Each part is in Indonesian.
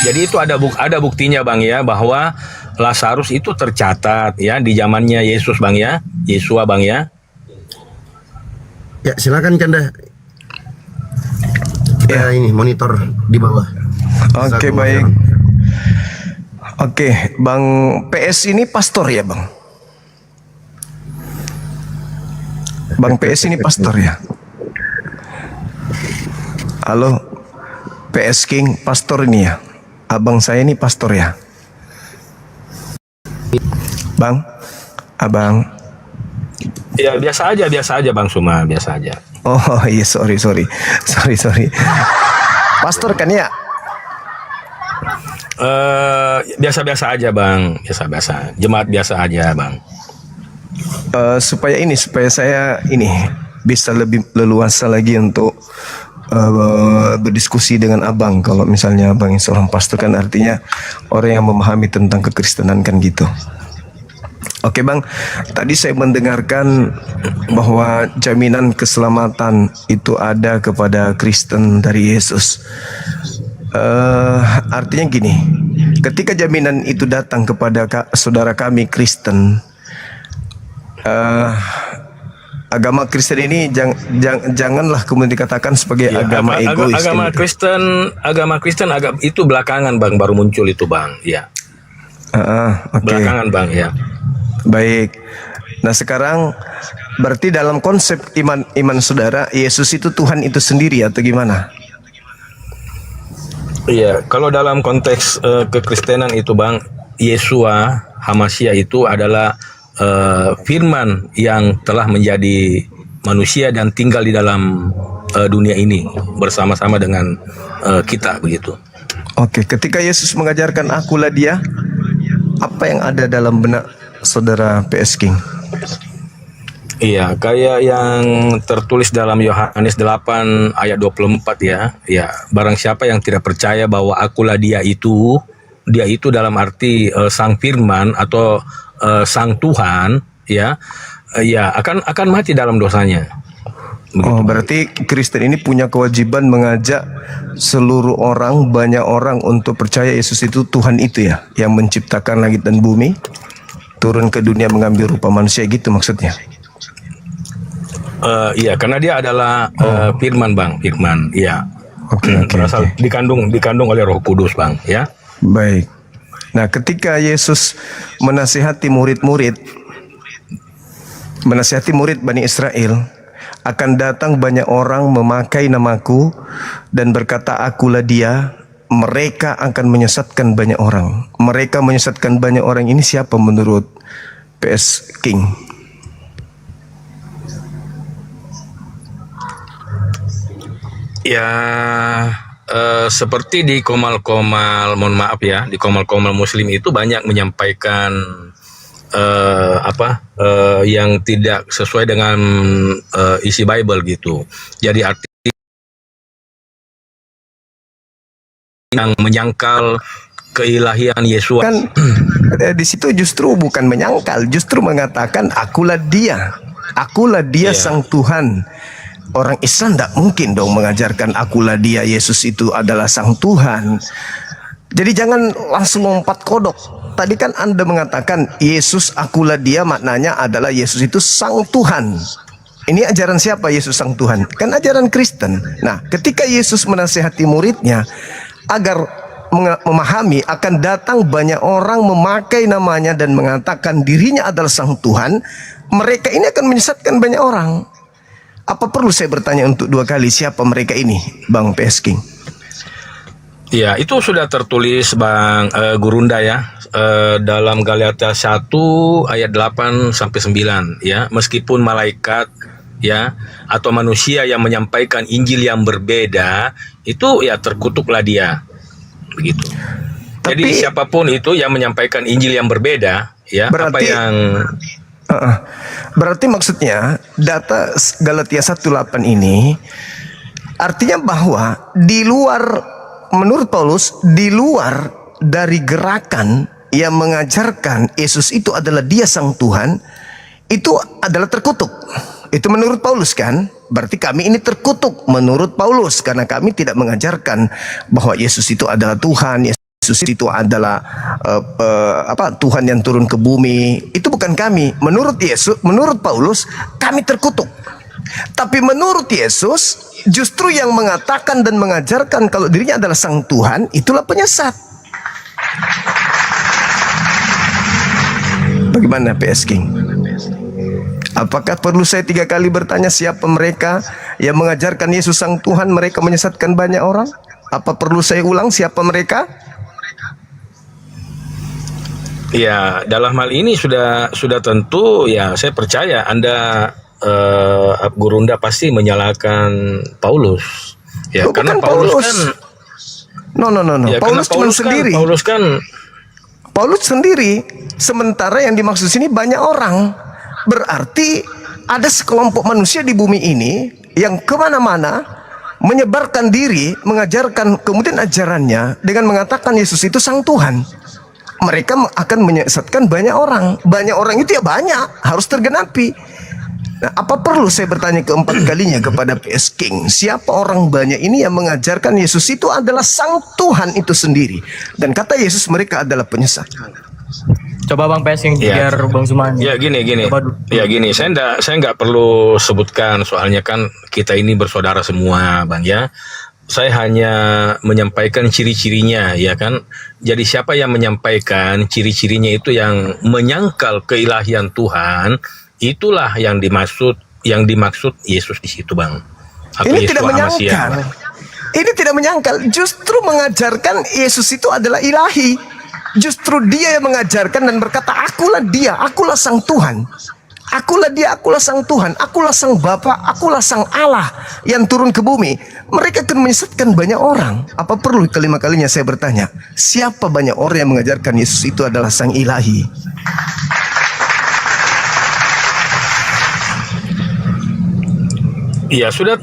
Jadi itu ada buktinya Bang ya, bahwa Lazarus itu tercatat ya di zamannya Yesus Bang ya, Yesua Bang ya. Ya silakan Canda. Ya ini monitor di bawah. Oke, baik. Oke, Bang PS ini pastor ya Bang? Bang PS ini pastor ya? Halo, PS King pastor ini ya? Abang saya ini pastor ya? Bang, abang. Ya biasa aja Bang Suma, biasa aja. Oh iya, sorry. Pastor kan ya? Biasa-biasa aja Bang, biasa-biasa. Jemaat biasa aja Bang. Supaya saya ini bisa lebih leluasa lagi untuk berdiskusi dengan abang. Kalau misalnya abang yang seorang pastor kan artinya orang yang memahami tentang kekristenan kan gitu. Oke Bang, tadi saya mendengarkan bahwa jaminan keselamatan itu ada kepada Kristen dari Yesus. Artinya gini, ketika jaminan itu datang kepada saudara kami Kristen, agama Kristen ini janganlah kemudian dikatakan sebagai agama egois. Agama Kristen itu belakangan Bang, baru muncul itu Bang, ya. Okay. Belakangan Bang ya. Baik. Nah sekarang berarti dalam konsep iman saudara, Yesus itu Tuhan itu sendiri atau gimana? Iya, kalau dalam konteks kekristenan itu Bang, Yesua Hamasya itu adalah firman yang telah menjadi manusia dan tinggal di dalam dunia ini bersama-sama dengan kita begitu. Oke, ketika Yesus mengajarkan akulah dia, apa yang ada dalam benak saudara PS King? Iya, kayak yang tertulis dalam Yohanes 8 ayat 24 ya. Ya, barang siapa yang tidak percaya bahwa akulah dia itu dalam arti sang firman atau sang Tuhan ya, ya akan mati dalam dosanya. Begitu. Oh, berarti Kristen ini punya kewajiban mengajak seluruh orang, banyak orang untuk percaya Yesus itu Tuhan itu ya, yang menciptakan langit dan bumi, turun ke dunia mengambil rupa manusia gitu maksudnya. Iya, karena dia adalah firman Bang, firman. Iya. Berasal dikandung oleh Roh Kudus Bang, ya. Baik. Nah, ketika Yesus menasihati murid Bani Israel, akan datang banyak orang memakai namaku dan berkata akulah dia, mereka akan menyesatkan banyak orang. Mereka menyesatkan banyak orang ini siapa menurut PS King? Ya, seperti di komal-komal, mohon maaf ya, di komal-komal Muslim itu banyak menyampaikan yang tidak sesuai dengan isi Bible gitu. Jadi arti yang menyangkal keilahian Yesus kan di situ justru bukan menyangkal, justru mengatakan akulah dia yeah. Sang Tuhan. Orang Islam tidak mungkin dong mengajarkan akulah dia, Yesus itu adalah sang Tuhan. Jadi jangan langsung lompat kodok. Tadi kan Anda mengatakan Yesus akulah dia, maknanya adalah Yesus itu sang Tuhan. Ini ajaran siapa Yesus sang Tuhan? Kan ajaran Kristen. Nah, ketika Yesus menasihati muridnya agar memahami akan datang banyak orang memakai namanya dan mengatakan dirinya adalah sang Tuhan, mereka ini akan menyesatkan banyak orang. Apa perlu saya bertanya untuk dua kali siapa mereka ini, Bang PS King? Ya, itu sudah tertulis Bang Gurunda ya, dalam Galatia 1 ayat 8 sampai 9 ya. Meskipun malaikat ya atau manusia yang menyampaikan Injil yang berbeda, itu ya terkutuklah dia. Begitu. Jadi siapapun itu yang menyampaikan Injil yang berbeda ya, berarti, berarti maksudnya data Galatia 1:8 ini artinya bahwa di luar, menurut Paulus, di luar dari gerakan yang mengajarkan Yesus itu adalah dia sang Tuhan, itu adalah terkutuk. Itu menurut Paulus kan? Berarti kami ini terkutuk menurut Paulus karena kami tidak mengajarkan bahwa Yesus itu adalah Tuhan, Yesus Yesus itu adalah Tuhan yang turun ke bumi, itu bukan kami. Menurut Yesus, menurut Paulus, kami terkutuk. Tapi menurut Yesus, justru yang mengatakan dan mengajarkan kalau dirinya adalah Sang Tuhan, itulah penyesat. Bagaimana PS King? Apakah perlu saya 3 kali bertanya siapa mereka yang mengajarkan Yesus Sang Tuhan, mereka menyesatkan banyak orang? Apa perlu saya ulang siapa mereka? Ya, dalam hal ini sudah tentu ya, saya percaya Anda Gurunda pasti menyalahkan Paulus. Ya, Oh, karena bukan Paulus Paulus. kan No. ya, Paulus cuma sendiri. Paulus sendiri. Sementara yang dimaksud sini banyak orang. Berarti ada sekelompok manusia di bumi ini yang kemana-mana menyebarkan diri, mengajarkan kemudian ajarannya dengan mengatakan Yesus itu Sang Tuhan. Mereka akan menyesatkan banyak orang. Banyak orang itu ya banyak, harus tergenapi. Nah, apa perlu saya bertanya keempat kalinya kepada PS King, siapa orang banyak ini yang mengajarkan Yesus itu adalah Sang Tuhan itu sendiri, dan kata Yesus mereka adalah penyesat. Coba Bang PS yang Ya. biar Bang Zumani. Ya gini. Coba dulu. Ya gini, saya nggak perlu sebutkan soalnya kan kita ini bersaudara semua, Bang ya. Saya hanya menyampaikan ciri-cirinya, ya kan. Jadi siapa yang menyampaikan ciri-cirinya itu yang menyangkal keilahian Tuhan, itulah yang dimaksud Yesus di situ, Bang. Atau Ini Yesus tidak Hamasiah. menyangkal. Ini tidak menyangkal, justru mengajarkan Yesus itu adalah ilahi. Justru dia yang mengajarkan dan berkata, akulah dia, akulah Sang Tuhan. Akulah dia, akulah Sang Tuhan, akulah Sang Bapa, akulah Sang Allah yang turun ke bumi. Mereka akan menyesatkan banyak orang. Apa perlu kelima kalinya saya bertanya, siapa banyak orang yang mengajarkan Yesus itu adalah Sang Ilahi? Ya sudah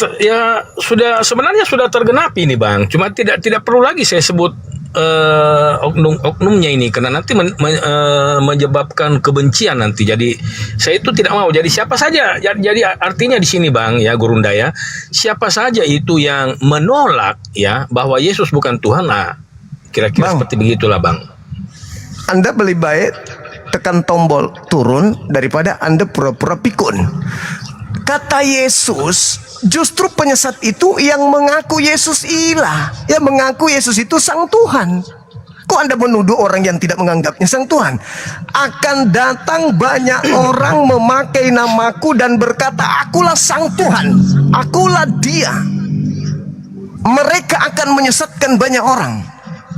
sebenarnya sudah tergenapi nih, Bang. Cuma tidak perlu lagi saya sebut oknumnya ini karena nanti menyebabkan kebencian nanti. Jadi saya itu tidak mau. Jadi siapa saja, jadi artinya di sini, Bang ya, Gurunda ya, siapa saja itu yang menolak ya bahwa Yesus bukan Tuhan, nah kira-kira Bang, seperti begitulah, Bang. Anda lebih baik tekan tombol turun daripada Anda pura-pura pikun. Kata Yesus, justru penyesat itu yang mengaku Yesus ilah, yang mengaku Yesus itu Sang Tuhan. Kok Anda menuduh orang yang tidak menganggapnya Sang Tuhan? Akan datang banyak orang memakai namaku dan berkata, akulah Sang Tuhan, akulah dia. Mereka akan menyesatkan banyak orang.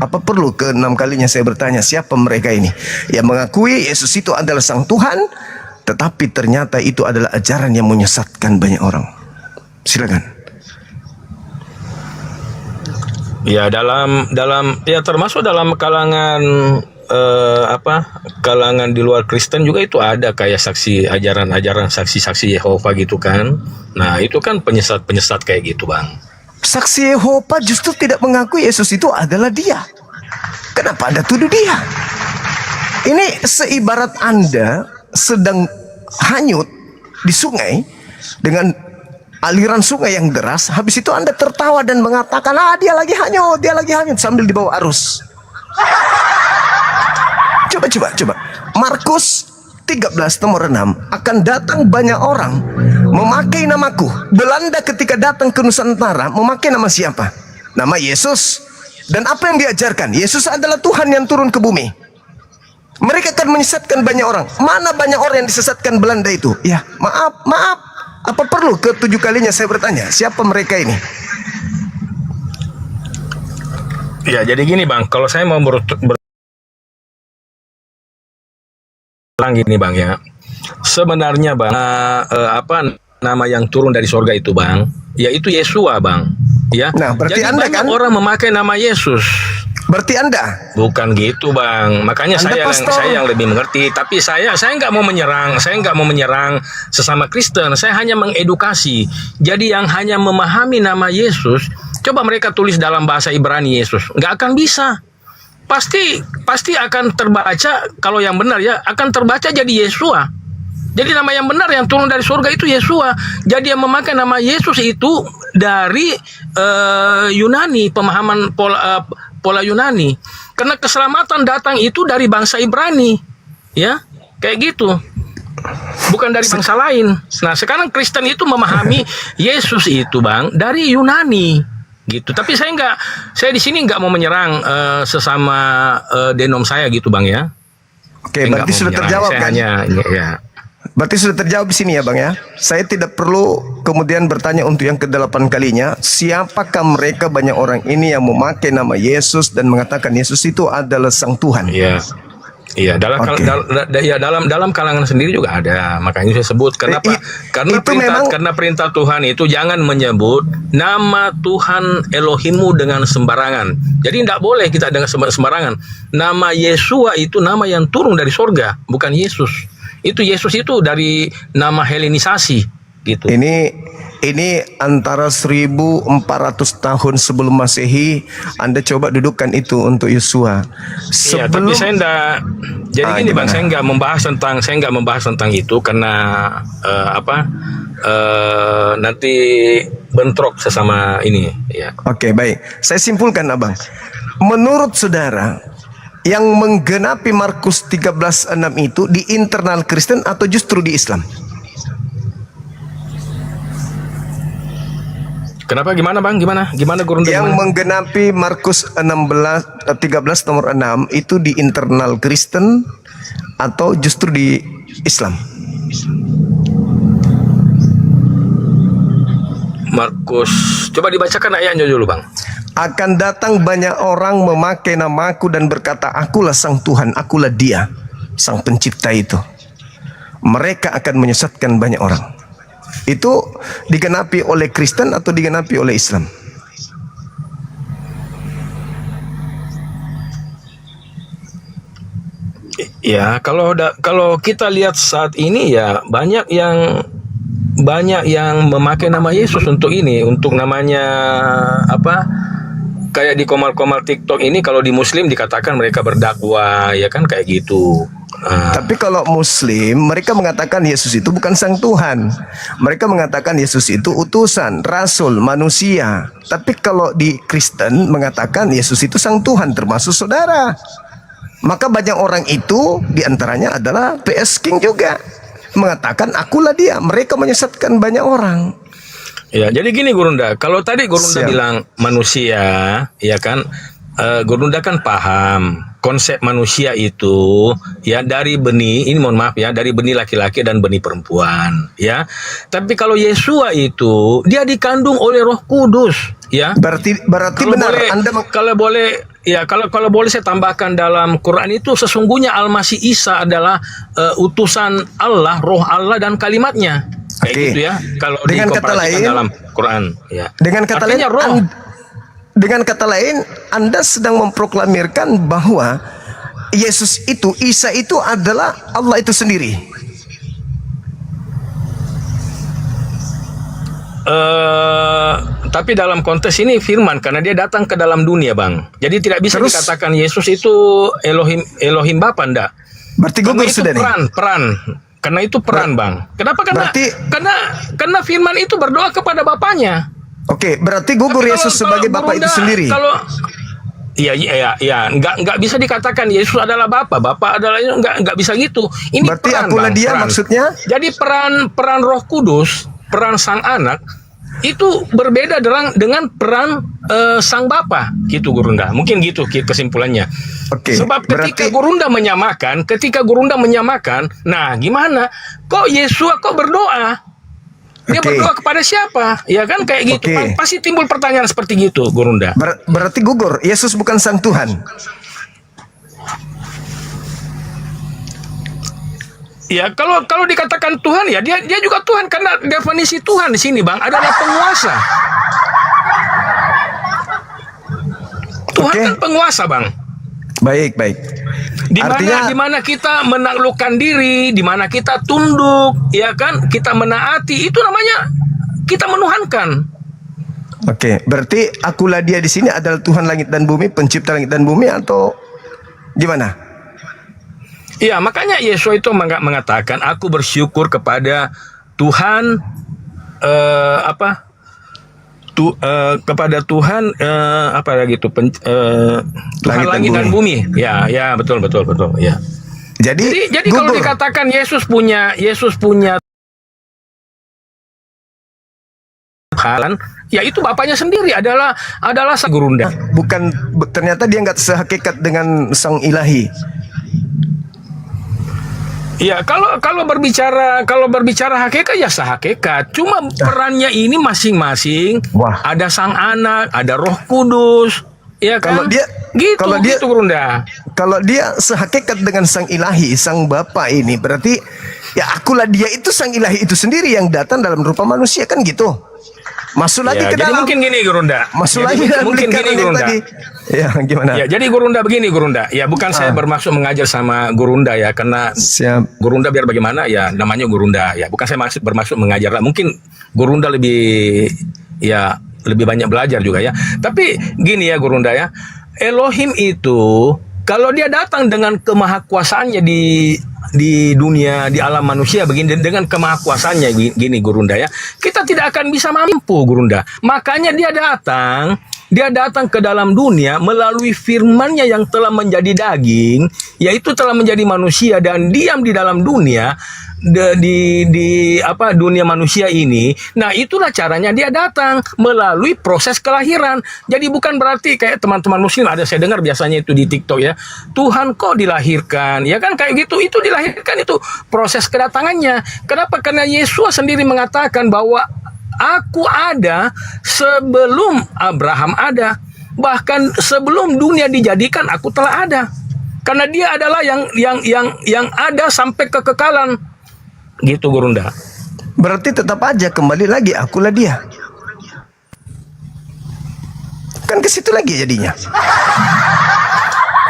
Apa perlu ke-6 kalinya saya bertanya, siapa mereka ini yang mengakui Yesus itu adalah Sang Tuhan, tetapi ternyata itu adalah ajaran yang menyesatkan banyak orang? Silakan. Ya dalam ya termasuk dalam kalangan kalangan di luar Kristen juga itu ada kayak saksi ajaran saksi-saksi Yehova gitu kan. Nah, itu kan penyesat kayak gitu, Bang. Saksi Yehova justru tidak mengakui Yesus itu adalah dia. Kenapa Anda tuduh dia? Ini seibarat Anda sedang hanyut di sungai dengan aliran sungai yang deras, habis itu Anda tertawa dan mengatakan, dia lagi hanyut sambil dibawa arus. Coba. Markus 13 nomor 6, akan datang banyak orang memakai namaku. Belanda ketika datang ke Nusantara memakai nama siapa? Nama Yesus. Dan apa yang diajarkan? Yesus adalah Tuhan yang turun ke bumi. Mereka akan menyesatkan banyak orang. Mana banyak orang yang disesatkan Belanda itu? Ya, maaf. Apa perlu ke-7 kalinya saya bertanya, siapa mereka ini? Ya, jadi gini, Bang, kalau saya mau berbilang gini, Bang ya. Sebenarnya, Bang, nama yang turun dari sorga itu, Bang, yaitu Yesua, Bang. Ya. Nah, berarti jadi Anda banyak kan orang memakai nama Yesus. Berarti Anda Bukan gitu, Bang. Makanya Anda pastor. saya yang lebih mengerti. Tapi saya nggak mau menyerang. Saya nggak mau menyerang sesama Kristen. Saya hanya mengedukasi. Jadi yang hanya memahami nama Yesus, coba mereka tulis dalam bahasa Ibrani Yesus, nggak akan bisa. Pasti akan terbaca, kalau yang benar ya, akan terbaca jadi Yesua. Jadi nama yang benar yang turun dari surga itu Yesua. Jadi yang memakai nama Yesus itu dari Yunani, pemahaman pola Yunani. Karena keselamatan datang itu dari bangsa Ibrani, ya, kayak gitu. Bukan dari bangsa lain. Nah, sekarang Kristen itu memahami Yesus itu, Bang, dari Yunani, gitu. Tapi saya di sini nggak mau menyerang sesama denom saya, gitu, Bang, ya. Oke, Saya nggak berarti mau sudah menyerang. terjawab Saya kan? hanya, ya. Berarti sudah terjawab di sini ya Bang ya. Saya tidak perlu kemudian bertanya untuk yang ke-8 kalinya, siapakah mereka banyak orang ini yang memakai nama Yesus dan mengatakan Yesus itu adalah Sang Tuhan? Iya. Iya, Oke. dalam kalangan sendiri juga ada. Makanya saya sebut kenapa? Karena itu memang- perintah Tuhan itu jangan menyebut nama Tuhan Elohimmu dengan sembarangan. Jadi tidak boleh kita dengan sembarangan. Nama Yesua itu nama yang turun dari sorga, bukan Yesus. Itu Yesus itu dari nama Helenisasi, gitu. Ini antara 1400 tahun sebelum Masehi. Anda coba dudukkan itu untuk Yesua. Iya, tapi saya enggak. Jadi gini, Bang, gimana? saya enggak membahas tentang itu karena nanti bentrok sesama ini, ya. Oke, baik. Saya simpulkan, Abang. Menurut saudara, yang menggenapi Markus 13:6 itu di internal Kristen atau justru di Islam? Kenapa, gimana, Bang? Gimana Gurunda? Yang Gimana? menggenapi Markus 13 nomor 6 itu di internal Kristen atau justru di Islam? Markus, coba dibacakan ayatnya dulu, Bang. Akan datang banyak orang memakai namaku dan berkata, akulah Sang Tuhan, akulah Dia, Sang Pencipta itu. Mereka akan menyesatkan banyak orang. Itu digenapi oleh Kristen atau digenapi oleh Islam? Ya, kalau kita lihat saat ini ya banyak yang memakai nama Yesus untuk namanya apa? Kayak di komal-komal TikTok ini, kalau di Muslim dikatakan mereka berdakwah, ya kan, kayak gitu. Tapi kalau Muslim, mereka mengatakan Yesus itu bukan Sang Tuhan. Mereka mengatakan Yesus itu utusan, rasul, manusia. Tapi kalau di Kristen mengatakan Yesus itu Sang Tuhan, termasuk saudara. Maka banyak orang itu, diantaranya adalah PS King juga, mengatakan akulah Dia. Mereka menyesatkan banyak orang. Ya, jadi gini, Gurunda. Kalau tadi Gurunda Siap. bilang manusia, ya kan, Gurunda kan paham konsep manusia itu ya dari benih, ini mohon maaf ya, dari benih laki-laki dan benih perempuan, ya. Tapi kalau Yesua itu dia dikandung oleh Roh Kudus, ya. Berarti Kalau benar boleh, Anda kalau boleh saya tambahkan, dalam Quran itu sesungguhnya Al-Masih Isa adalah utusan Allah, Roh Allah dan kalimatnya. Kayak Oke. gitu ya. Kalau Dengan kata dikomparasikan lain- dalam Quran, ya. Dengan kata Artinya lain, roh. dengan kata lain, Anda sedang memproklamirkan bahwa Yesus itu, Isa itu adalah Allah itu sendiri. Tapi dalam konteks ini firman, karena dia datang ke dalam dunia, Bang. Jadi tidak bisa Terus? dikatakan Yesus itu Elohim Bapa, enggak. Berarti Karena gugur itu sudah nih. peran. Karena itu peran, Bang. Kenapa? Karena firman itu berdoa kepada Bapaknya. Oke, berarti gugur Tapi Yesus kalau sebagai Bapa itu Gurunda, sendiri. Kalau nggak bisa dikatakan Yesus adalah Bapa adalah, nggak bisa gitu. Ini Berarti peran, akulah Bang, Dia peran. maksudnya? Jadi peran Roh Kudus, peran Sang Anak itu berbeda dengan peran Sang Bapa, gitu, Gurunda. Mungkin gitu kesimpulannya. Oke, Sebab ketika berarti- Gurunda menyamakan, nah gimana? Kok Yesua kok berdoa? Dia Oke. berdoa kepada siapa? Ya kan, kayak gitu. Oke. Pasti timbul pertanyaan seperti gitu, Gurunda. berarti gugur Yesus bukan Sang Tuhan. Ya, kalau dikatakan Tuhan, ya dia juga Tuhan, karena definisi Tuhan di sini, Bang, adalah penguasa. Tuhan Oke. kan penguasa, Bang. Baik. Artinya Di mana kita menaklukkan diri, di mana kita tunduk, ya kan? Kita menaati, itu namanya kita menuhankan. oke, berarti akulah Dia di sini adalah Tuhan langit dan bumi, pencipta langit dan bumi, atau gimana? Iya, makanya Yesus itu mengatakan, aku bersyukur kepada Tuhan kepada Tuhan apa lagi itu Tuhan langit dan bumi. Ya, ya betul ya. Jadi Kalau dikatakan Yesus punya Tuhan, ya itu bapaknya sendiri adalah sang Gurunda. ternyata dia nggak sehakikat dengan sang ilahi. Ya, kalau berbicara hakikat ya sehakikat. Cuma perannya ini masing-masing. Wah. Ada sang anak, ada Roh Kudus. Ya kan? Kalau dia Gurunda. Kalau dia sehakikat dengan sang ilahi, sang bapa ini, berarti ya akulah dia itu sang ilahi itu sendiri yang datang dalam rupa manusia, kan gitu. Masuk lagi ke jadi dalam. mungkin gini Gurunda. Masuk lagi dalam mungkin gini Gurunda. tadi. Ya, gimana? Ya, jadi begini Gurunda. Ya, bukan saya bermaksud mengajar sama Gurunda ya, karena Siap. Gurunda biar bagaimana ya namanya Gurunda ya. Bukan saya bermaksud mengajar lah. Mungkin Gurunda lebih banyak belajar juga ya. Tapi gini ya Gurunda ya. Elohim itu kalau dia datang dengan kemahakuasaannya di dunia, di alam manusia begini, dengan kemahakuasaannya gini Gurunda ya, kita tidak akan bisa mampu Gurunda. Makanya dia datang ke dalam dunia melalui firman-Nya yang telah menjadi daging, yaitu telah menjadi manusia dan diam di dalam dunia dunia manusia ini. Nah, itulah caranya dia datang melalui proses kelahiran. Jadi bukan berarti kayak teman-teman muslim ada saya dengar biasanya itu di TikTok ya, Tuhan kok dilahirkan, ya kan kayak gitu. Itu dilahirkan itu proses kedatangannya. Kenapa? Karena Yesus sendiri mengatakan bahwa aku ada sebelum Abraham ada, bahkan sebelum dunia dijadikan aku telah ada. Karena dia adalah yang ada sampai kekekalan. Gitu Gurunda. Berarti tetap aja kembali lagi akulah dia. Kan ke situ lagi jadinya.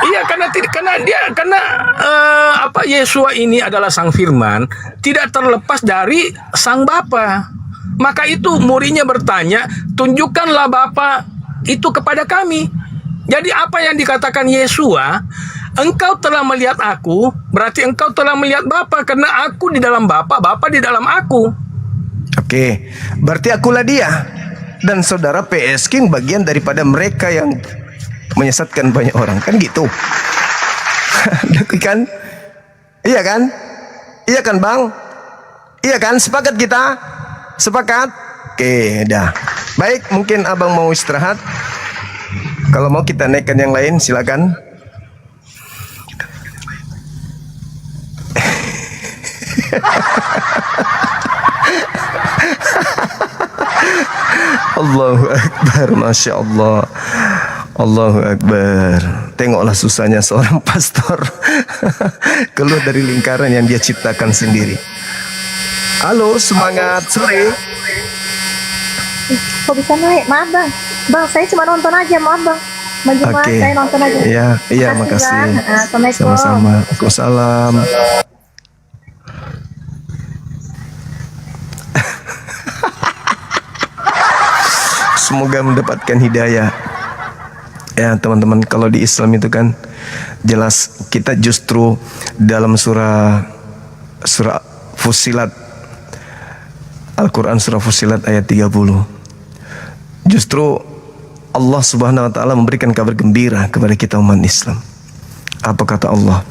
Iya, karena Yesua ini adalah sang firman, tidak terlepas dari sang Bapa. Maka itu muridnya bertanya, tunjukkanlah Bapa itu kepada kami. Jadi apa yang dikatakan Yesua, engkau telah melihat aku, berarti engkau telah melihat Bapa, karena aku di dalam Bapa, Bapa di dalam aku. Oke, berarti akulah dia. Dan saudara PS King bagian daripada mereka yang menyesatkan banyak orang, kan gitu. Kan? Iya kan? Iya kan Bang? Iya kan? Sepakat kita? Sepakat? Oke, dah. Baik, mungkin abang mau istirahat. Kalau mau kita naikkan yang lain, silakan. Allahu Akbar, Masya Allah. Allahu Akbar. Tengoklah susahnya seorang pastor keluar dari lingkaran yang dia ciptakan sendiri. Halo, semangat sore. Kok bisa naik? Maaf bang, saya cuma nonton aja, maaf bang. Menjemaah Oke. saya nonton aja. Iya, makasih. Bang. Assalamualaikum. Sama-sama. Waalaikumsalam. Semoga mendapatkan hidayah. Ya teman-teman, kalau di Islam itu kan jelas kita justru dalam surah Fussilat, Al-Quran surah Fussilat ayat 30, justru Allah Subhanahu wa taala memberikan kabar gembira kepada kita umat Islam. Apa kata Allah?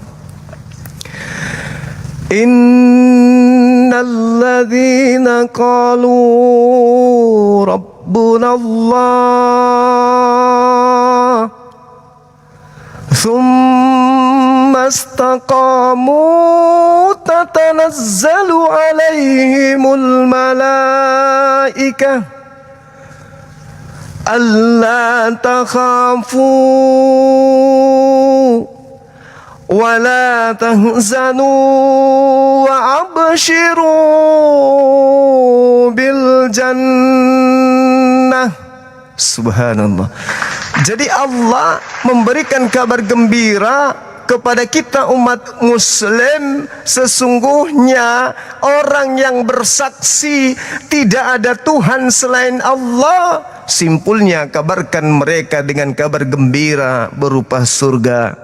Innalladzina qalu Rabbuna Allah thumma istaqamu tatanazzalu alaihimul malaikah alla takhafu wa la tahzanu wa abshiru bil jannah. Subhanallah. Jadi Allah memberikan kabar gembira kepada kita umat muslim, sesungguhnya orang yang bersaksi tidak ada Tuhan selain Allah, simpulnya kabarkan mereka dengan kabar gembira berupa surga.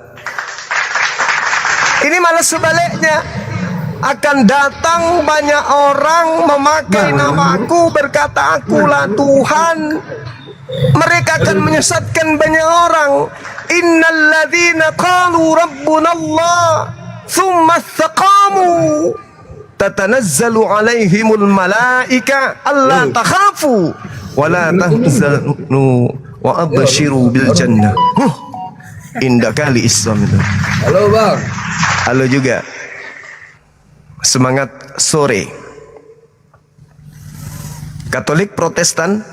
Ini malah sebaliknya. akan datang banyak orang memakai namaku berkata akulah Tuhan. Mereka akan menyesatkan banyak orang. Innalladzina qalu rabbuna Allah thumma istaqamu tatanazzalu alaihimul malaika alla takhafu wa la tahzanu wa abshiru bil jannah. Indah kali Islam itu. Halo bang. Halo juga. Semangat sore. Katolik Protestan,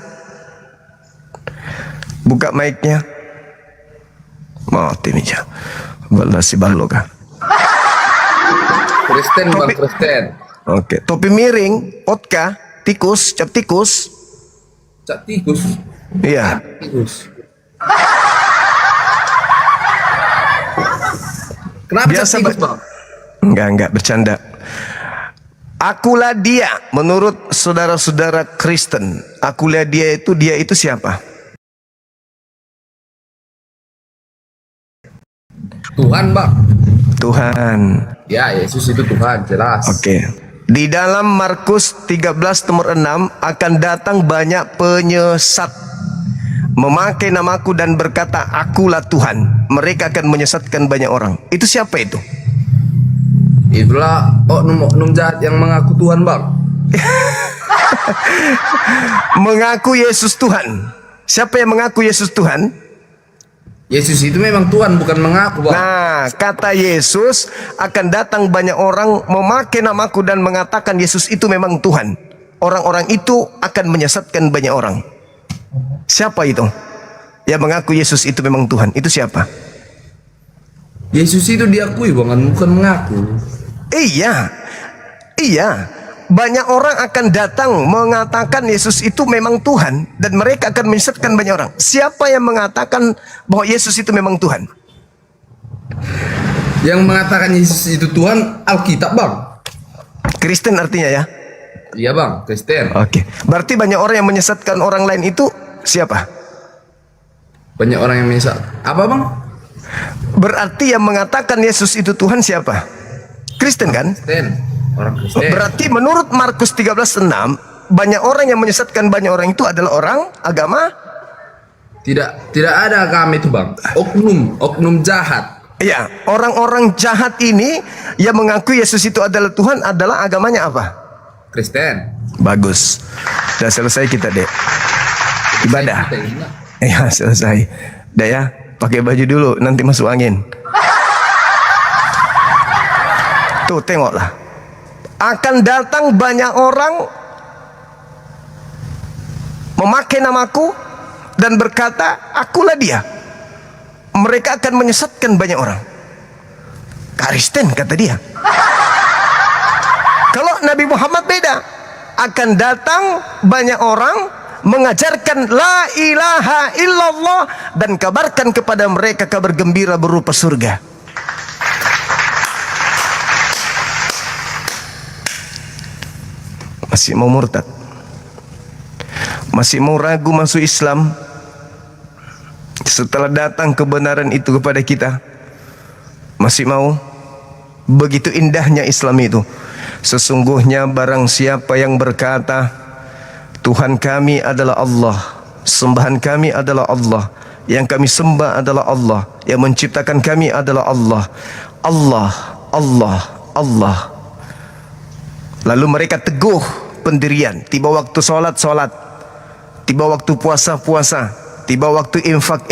buka mic-nya. Mati nih ya. Balas si baloga. Kristen bang, Kristen. Oke, topi miring, vodka, tikus, cap tikus. Cak tikus. Iya. Tikus. Kenapa Biasa, cak tikus bang? Enggak bercanda. Akulah dia menurut saudara-saudara Kristen. Akulah dia itu siapa? Tuhan bang. Tuhan. Ya Yesus itu Tuhan, jelas. Oke. Di dalam Markus 13 nomor 6 akan datang banyak penyesat memakai namaku dan berkata akulah Tuhan. Mereka akan menyesatkan banyak orang. Itu siapa itu? Itulah oknum jahat yang mengaku Tuhan bang. Mengaku Yesus Tuhan. Siapa yang mengaku Yesus Tuhan? Yesus itu memang Tuhan, bukan mengaku bang. Nah, kata Yesus akan datang banyak orang memakai namaku dan mengatakan Yesus itu memang Tuhan. Orang-orang itu akan menyesatkan banyak orang. Siapa itu? Yang mengaku Yesus itu memang Tuhan. Itu siapa? Yesus itu diakui bang, bukan mengaku. Iya. Banyak orang akan datang mengatakan Yesus itu memang Tuhan dan mereka akan menyesatkan banyak orang. Siapa yang mengatakan bahwa Yesus itu memang Tuhan? Yang mengatakan Yesus itu Tuhan Alkitab bang. Kristen artinya ya? Iya bang, Kristen. Oke. Berarti banyak orang yang menyesatkan orang lain itu siapa? Banyak orang yang menyesat. Apa bang? Berarti yang mengatakan Yesus itu Tuhan siapa? Kristen kan? Kristen. Orang Kristen. Berarti menurut Markus 13:6 banyak orang yang menyesatkan banyak orang itu adalah orang agama? Tidak ada agama itu bang. Oknum jahat. Iya, orang-orang jahat ini yang mengaku Yesus itu adalah Tuhan adalah agamanya apa? Kristen. Bagus. Sudah selesai kita deh. Ibadah. Iya, selesai. Dah ya, pakai baju dulu nanti masuk angin. Tuh, tengoklah. Akan datang banyak orang memakai namaku dan berkata, akulah dia. Mereka akan menyesatkan banyak orang. Kristen kata dia. Kalau Nabi Muhammad beda. Akan datang banyak orang mengajarkan la ilaha illallah dan kabarkan kepada mereka kabar gembira berupa surga. Masih mau murtad, masih mau ragu masuk Islam setelah datang kebenaran itu kepada kita, masih mau? Begitu indahnya Islam itu. Sesungguhnya barang siapa yang berkata Tuhan kami adalah Allah, sembahan kami adalah Allah, yang kami sembah adalah Allah, yang menciptakan kami adalah Allah, Allah, Allah, Allah. Lalu mereka teguh pendirian. Tiba waktu solat, tiba waktu puasa, tiba waktu infak,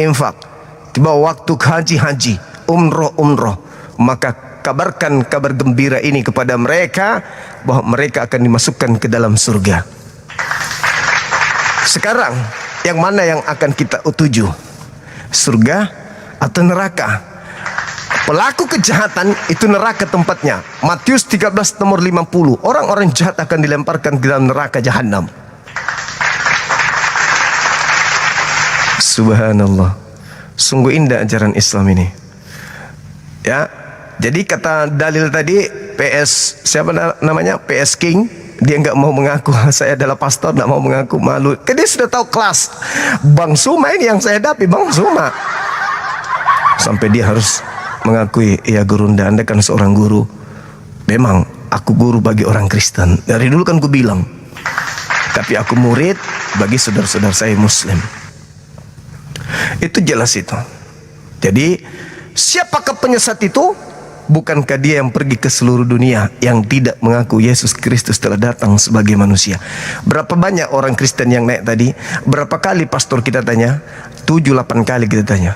tiba waktu haji, umroh. Maka kabarkan kabar gembira ini kepada mereka bahwa mereka akan dimasukkan ke dalam surga. Sekarang yang mana yang akan kita tuju? Surga atau neraka? Pelaku kejahatan itu neraka tempatnya. Matius 13 nomor 50. Orang-orang jahat akan dilemparkan ke dalam neraka jahanam. Subhanallah. Sungguh indah ajaran Islam ini. Ya. Jadi kata dalil tadi siapa namanya? PS King, dia nggak mau mengaku saya adalah pastor, nggak mau mengaku, malu. Karena dia sudah tahu kelas. Bang Suma ini yang saya hadapi, Bang Suma. Sampai dia harus mengakui, ya Gurunda, Anda kan seorang guru. Memang aku guru bagi orang Kristen. Dari dulu kan ku bilang, tapi aku murid bagi saudara-saudara saya Muslim. Itu jelas itu. Jadi siapakah penyesat itu? Bukankah dia yang pergi ke seluruh dunia yang tidak mengaku Yesus Kristus telah datang sebagai manusia? Berapa banyak orang Kristen yang naik tadi? Berapa kali pastor kita tanya? 7-8 kali kita tanya.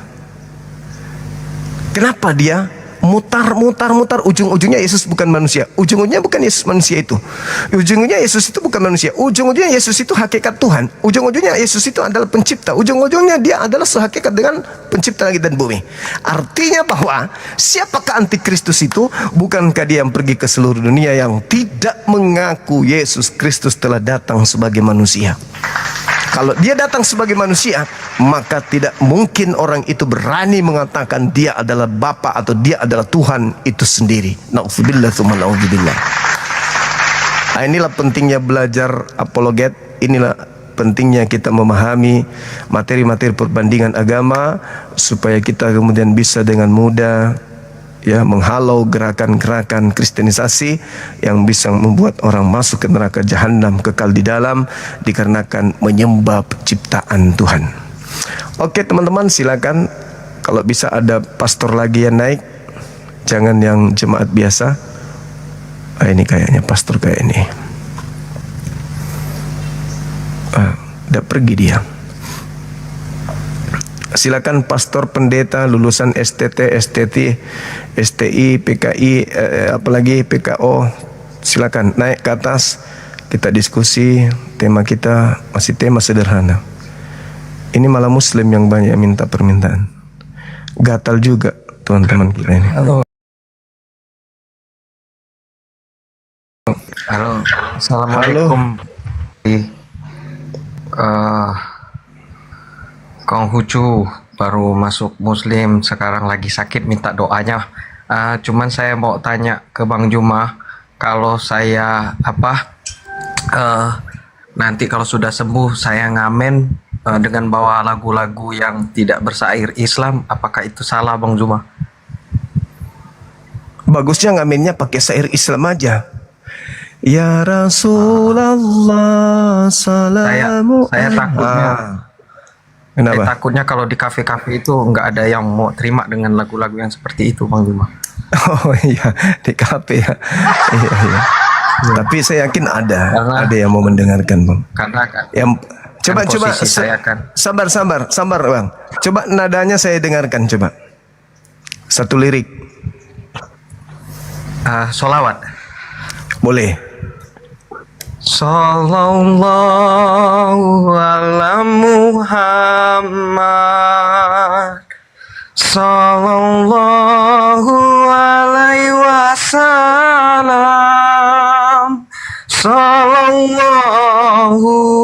Kenapa dia mutar, ujung-ujungnya Yesus bukan manusia. Ujung-ujungnya bukan Yesus manusia itu. Ujung-ujungnya Yesus itu bukan manusia. Ujung-ujungnya Yesus itu hakikat Tuhan. Ujung-ujungnya Yesus itu adalah pencipta. Ujung-ujungnya dia adalah sehakikat dengan pencipta langit dan bumi. Artinya bahwa siapakah antikristus itu? Bukankah dia yang pergi ke seluruh dunia yang tidak mengaku Yesus Kristus telah datang sebagai manusia? Kalau dia datang sebagai manusia, maka tidak mungkin orang itu berani mengatakan dia adalah Bapa atau dia adalah Tuhan itu sendiri. Na'udzubillah tsumma na'udzubillah. Nah, inilah pentingnya belajar apologet. Inilah pentingnya kita memahami materi-materi perbandingan agama supaya kita kemudian bisa dengan mudah ya menghalau gerakan-gerakan kristenisasi yang bisa membuat orang masuk ke neraka jahanam kekal di dalam dikarenakan menyembah penciptaan Tuhan. Oke teman-teman, silakan kalau bisa ada pastor lagi yang naik, jangan yang jemaat biasa. Ini kayaknya pastor kayak ini. Udah pergi dia. Silakan pastor pendeta lulusan STT, STI, PKI, apalagi PKO. Silakan naik ke atas, kita diskusi. Tema kita masih tema sederhana. Ini malah Muslim yang banyak minta permintaan. Gatal juga teman-teman kita ini. Halo. Assalamualaikum. Konghucu baru masuk Muslim, sekarang lagi sakit, minta doanya. Cuman saya mau tanya ke Bang Juma, kalau saya nanti kalau sudah sembuh saya ngamen dengan bawa lagu-lagu yang tidak bersair Islam, apakah itu salah Bang Juma? Bagusnya ngamennya pakai syair Islam aja. Ya Rasulullah salamu saya takutnya. Kenapa? Saya takutnya kalau di kafe-kafe itu nggak ada yang mau terima dengan lagu-lagu yang seperti itu, Bang Juma. Oh iya, di kafe ya. Iya. Tapi saya yakin ada yang mau mendengarkan, Bang. Karena Yang coba saya kan. sabar, Bang. Coba nadanya saya dengarkan, coba. Satu lirik. Solawat. Boleh. Sallallahu ala Muhammad, sallallahu alaihi wasallam, sallallahu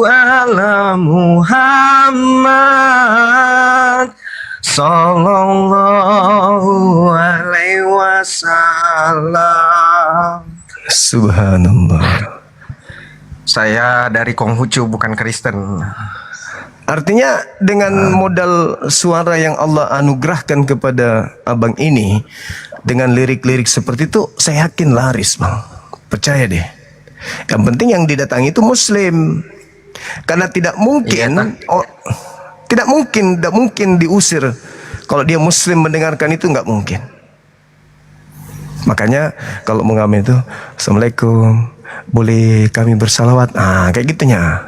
ala Muhammad, sallallahu alaihi wasallam. Subhanallah. Saya dari Konghucu, bukan Kristen. Artinya dengan modal suara yang Allah anugerahkan kepada abang ini, dengan lirik-lirik seperti itu, saya yakin laris, Bang. Percaya deh. Yang penting yang didatangi itu Muslim. Karena tidak mungkin, tidak mungkin diusir. Kalau dia Muslim mendengarkan itu nggak mungkin. Makanya kalau mau ngamen itu, Assalamualaikum, boleh kami bersalawat, kayak gitunya.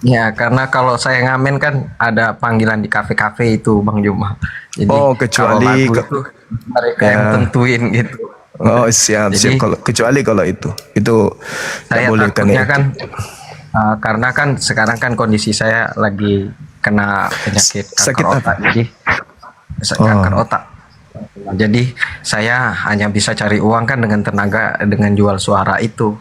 Ya, karena kalau saya ngamen kan ada panggilan di kafe-kafe itu, Bang Juma. Jadi kecuali kalau lagu itu mereka yang tentuin gitu. Oh siap. Kalau kecuali kalau itu saya boleh takutnya kan karena kan sekarang kan kondisi saya lagi kena penyakit kanker otak, jadi kanker otak. Jadi saya hanya bisa cari uang kan dengan tenaga dengan jual suara itu.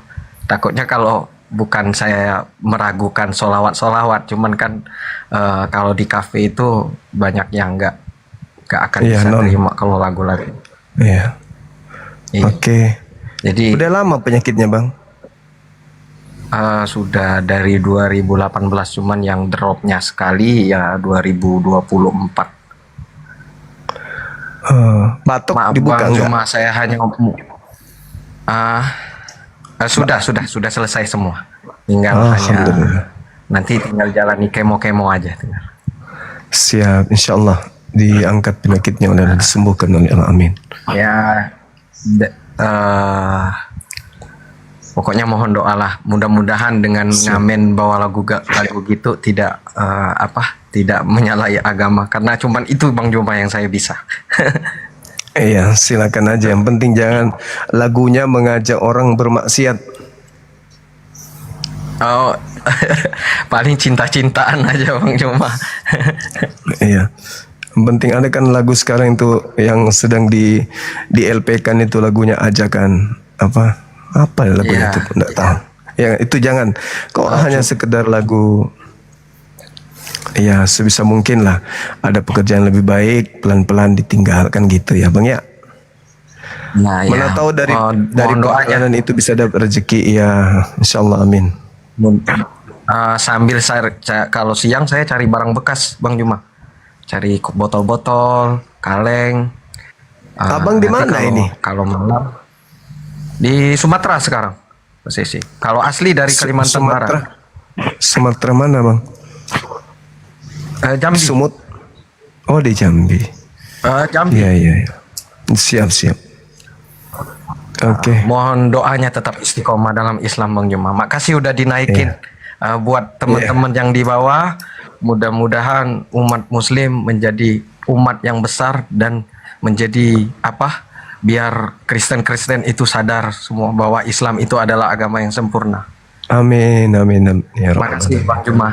Takutnya kalau bukan saya meragukan solawat, cuman kan kalau di kafe itu banyak yang nggak akan bisa terima kalau lagu-lagu. Iya. Oke. Jadi udah lama penyakitnya, Bang? Sudah dari 2018, cuman yang dropnya sekali ya 2024. Batuk Maaf, dibuka Bang, enggak? cuma saya hanya Sudah selesai semua. Tinggal Alhamdulillah. hanya nanti tinggal jalani kemo-kemo aja. Tinggal. Siap, insya Allah diangkat penyakitnya oleh Allah, disembuhkan oleh Allah. Amin. Ya, pokoknya mohon doalah. Mudah-mudahan dengan ngamen bawa lagu gitu tidak tidak menyalahi agama. Karena cuman itu Bang Juma yang saya bisa. Iya, silakan aja. Yang penting jangan lagunya mengajak orang bermaksiat. Oh, paling cinta-cintaan aja Bang Juma. Iya. Yang penting ada kan lagu sekarang itu yang sedang di LP-kan itu lagunya ajakan apa lagunya Iya. itu enggak tahu. Ya itu jangan. Kok hanya sekedar lagu. Ya sebisa mungkin lah. Ada pekerjaan lebih baik, pelan-pelan ditinggalkan gitu ya Bang ya. Nah, Mana ya. tahu dari Mohon doanya. perjalanan itu bisa dapat rezeki ya. Insyaallah amin. Sambil kalau siang saya cari barang bekas Bang Juma, cari botol-botol, kaleng. Abang di nanti mana ini? Kalau malam di Sumatera sekarang posisi. Kalau asli dari Kalimantan Barat. Sumatera mana Bang? Jambi. Sumut. Oh di Jambi. Jambi. Iya. Siap. Oke. Mohon doanya tetap istiqomah dalam Islam Bang Juma. Makasih udah dinaikin. Buat teman-teman yang di bawah, mudah-mudahan umat Muslim menjadi umat yang besar dan menjadi biar Kristen-Kristen itu sadar semua bahwa Islam itu adalah agama yang sempurna. Amin. Ya Rabbal Makasih alamin. Bang Juma.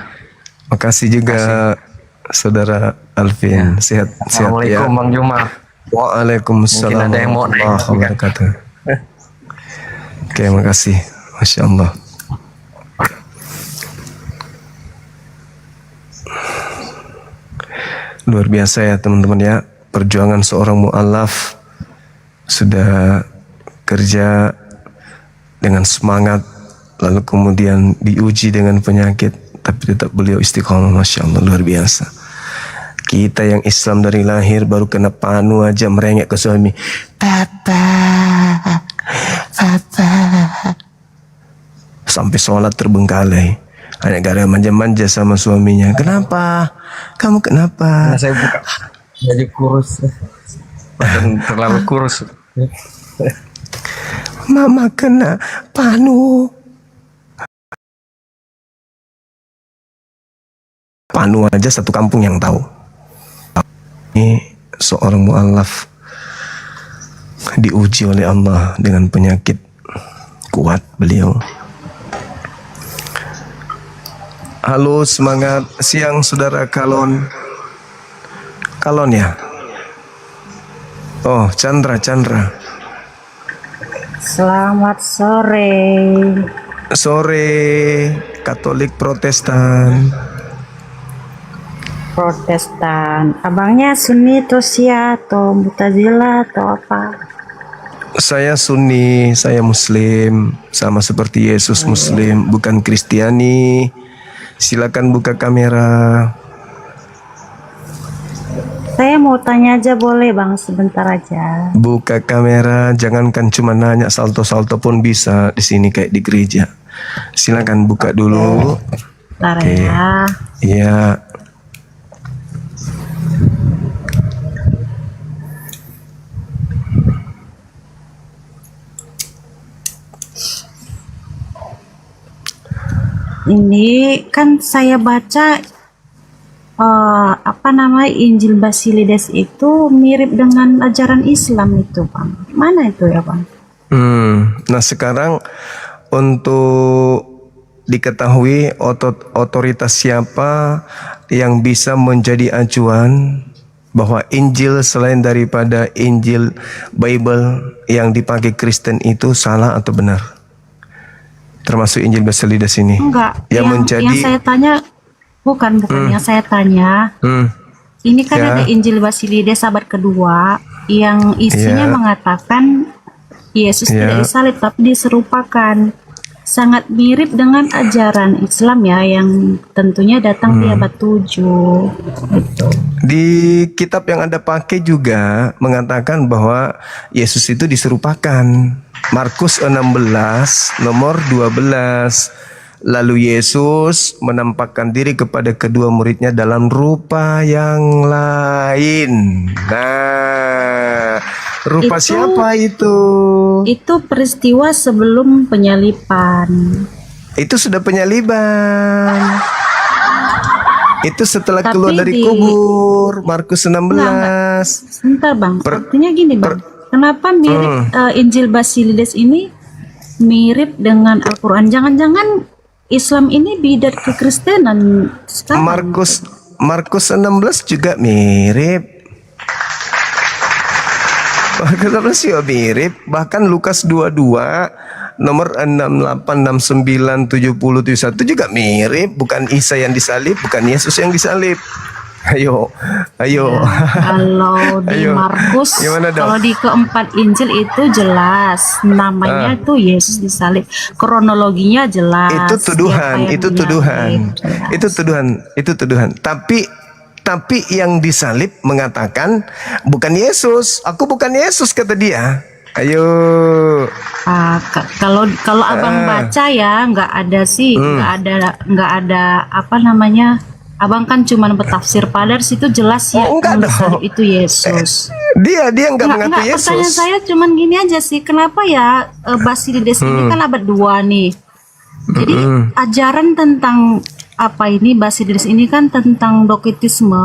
Makasih juga Saudara Alvin. Sehat ya. Assalamualaikum Bang Juma. Waalaikumsalam Mungkin ada yang mau naik warahmatullahi juga. wabarakatuh. Oke, makasih. Masya Allah. Luar biasa ya teman-teman ya. Perjuangan seorang mu'alaf sudah kerja dengan semangat, lalu kemudian diuji dengan penyakit, tapi tetap beliau istiqomah. Masya Allah, luar biasa. Kita yang Islam dari lahir baru kena panu aja merengek ke suami. Papa. Sampai sholat terbengkalai. Hanya gara manja-manja sama suaminya. Kenapa? Kamu kenapa? Karena saya buka baju kurus. Badan terlalu kurus. Mama kena panu. Panu aja satu kampung yang tahu. Ini seorang mu'alaf diuji oleh Allah dengan penyakit kuat beliau. Halo, semangat siang saudara Kalon. Kalon ya? Oh, Chandra. Selamat sore. Sore, Katolik Protestan. Protestan. Abangnya Sunni atau Syiah atau Mu'tazilah atau apa? Saya Sunni, saya Muslim, sama seperti Yesus Muslim, bukan Kristiani. Silakan buka kamera. Saya mau tanya aja boleh Bang sebentar aja. Buka kamera, jangankan cuma nanya, salto-salto pun bisa di sini kayak di gereja. Silakan buka dulu. Bentar Oke. ya. Iya. Ini kan saya baca Injil Basilides itu mirip dengan ajaran Islam itu Bang. Mana itu ya Bang? Nah sekarang untuk diketahui otoritas siapa yang bisa menjadi acuan bahwa Injil selain daripada Injil Bible yang dipakai Kristen itu salah atau benar? Termasuk Injil Basilides ini. Enggak. Yang Yang saya tanya bukan yang saya tanya. Ini kan Ya. ada Injil Basilides abad kedua yang isinya Ya. mengatakan Yesus Ya. tidak disalib tapi diserupakan. Sangat mirip dengan ajaran Islam ya yang tentunya datang di abad 7. Gitu. Di kitab yang Anda pakai juga mengatakan bahwa Yesus itu diserupakan. Markus 16 nomor 12. Lalu Yesus menampakkan diri kepada kedua muridnya dalam rupa yang lain. Nah, rupa Itu- siapa itu? Itu peristiwa sebelum penyalipan. Itu sudah penyaliban. Itu setelah Tapi keluar dari di- kubur. Markus 16. Sebentar Bang, Per- artinya gini Bang. Kenapa mirip Injil Basilides ini mirip dengan Al-Quran? Jangan-jangan Islam ini bidat kekristenan sekarang. Markus 16 juga mirip. Markus 16 juga mirip. Bahkan Lukas 22 nomor 68, 69, 70, 71 juga mirip. Bukan Isa yang disalib, bukan Yesus yang disalib. Ayo. Kalau di Ayo. Markus, Gimana dong? kalau di keempat Injil itu jelas namanya itu Yesus disalib. Kronologinya jelas. Itu tuduhan, siapa yang itu tuduhan. menyalib, jelas. Itu tuduhan. Tapi yang disalib mengatakan bukan Yesus. Aku bukan Yesus kata dia. Ayo. Kalau abang baca ya nggak ada sih, nggak ada apa namanya. Abang kan cuma bertafsir, padahal situ jelas ya enggak yang dong. disalib itu Yesus. Dia enggak mengaku Yesus. Pertanyaan saya cuman gini aja sih, kenapa ya Basilides ini kan abad 2 nih. Jadi ajaran tentang apa ini Basilides ini kan tentang doketisme.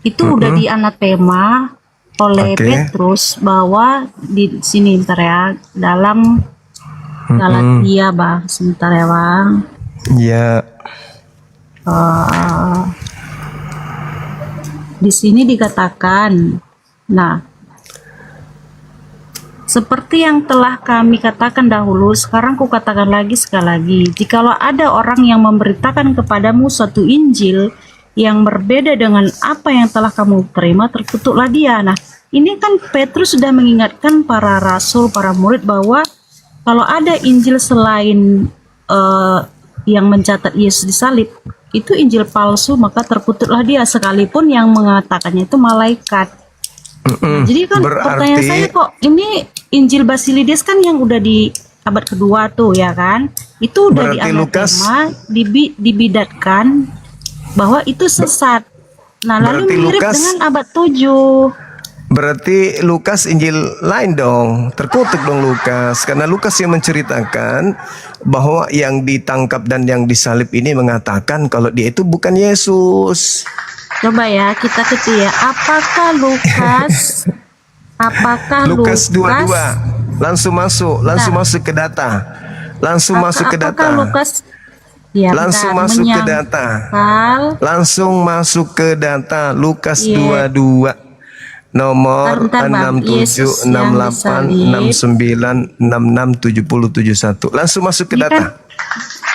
Itu udah dianatema oleh Oke. Petrus bahwa di sini bentar ya dalam Galatia Bang, sebentar ya Bang. Ya. Di sini dikatakan, nah, seperti yang telah kami katakan dahulu, sekarang ku katakan lagi sekali lagi, jikalau ada orang yang memberitakan kepadamu suatu Injil yang berbeda dengan apa yang telah kamu terima, terkutuklah dia. Nah, ini kan Petrus sudah mengingatkan para rasul, para murid bahwa kalau ada Injil selain yang mencatat Yesus disalib, itu Injil palsu, maka terkutuklah dia, sekalipun yang mengatakannya itu malaikat. Nah, jadi kan pertanyaan saya kok ini Injil Basilides kan yang udah di abad kedua tuh ya kan, itu udah Berarti dianatema, dibidatkan bahwa itu sesat. Nah lalu Berarti mirip Lukas- dengan abad 7. Berarti Lukas Injil lain dong. Terkutuk dong Lukas. Karena Lukas yang menceritakan bahwa yang ditangkap dan yang disalib ini mengatakan kalau dia itu bukan Yesus. Coba ya kita ketik ya, apakah Lukas Lukas 22. Langsung masuk ke data. Langsung masuk ke apakah data. Lukas ya, Langsung bentar, masuk ke data. Langsung masuk ke data. Lukas Iya. 22 nomor Bentar, Bang. 67, Yesus yang 68, disalib. 69, 66, 70, 71. Langsung masuk ke Ini kan, data.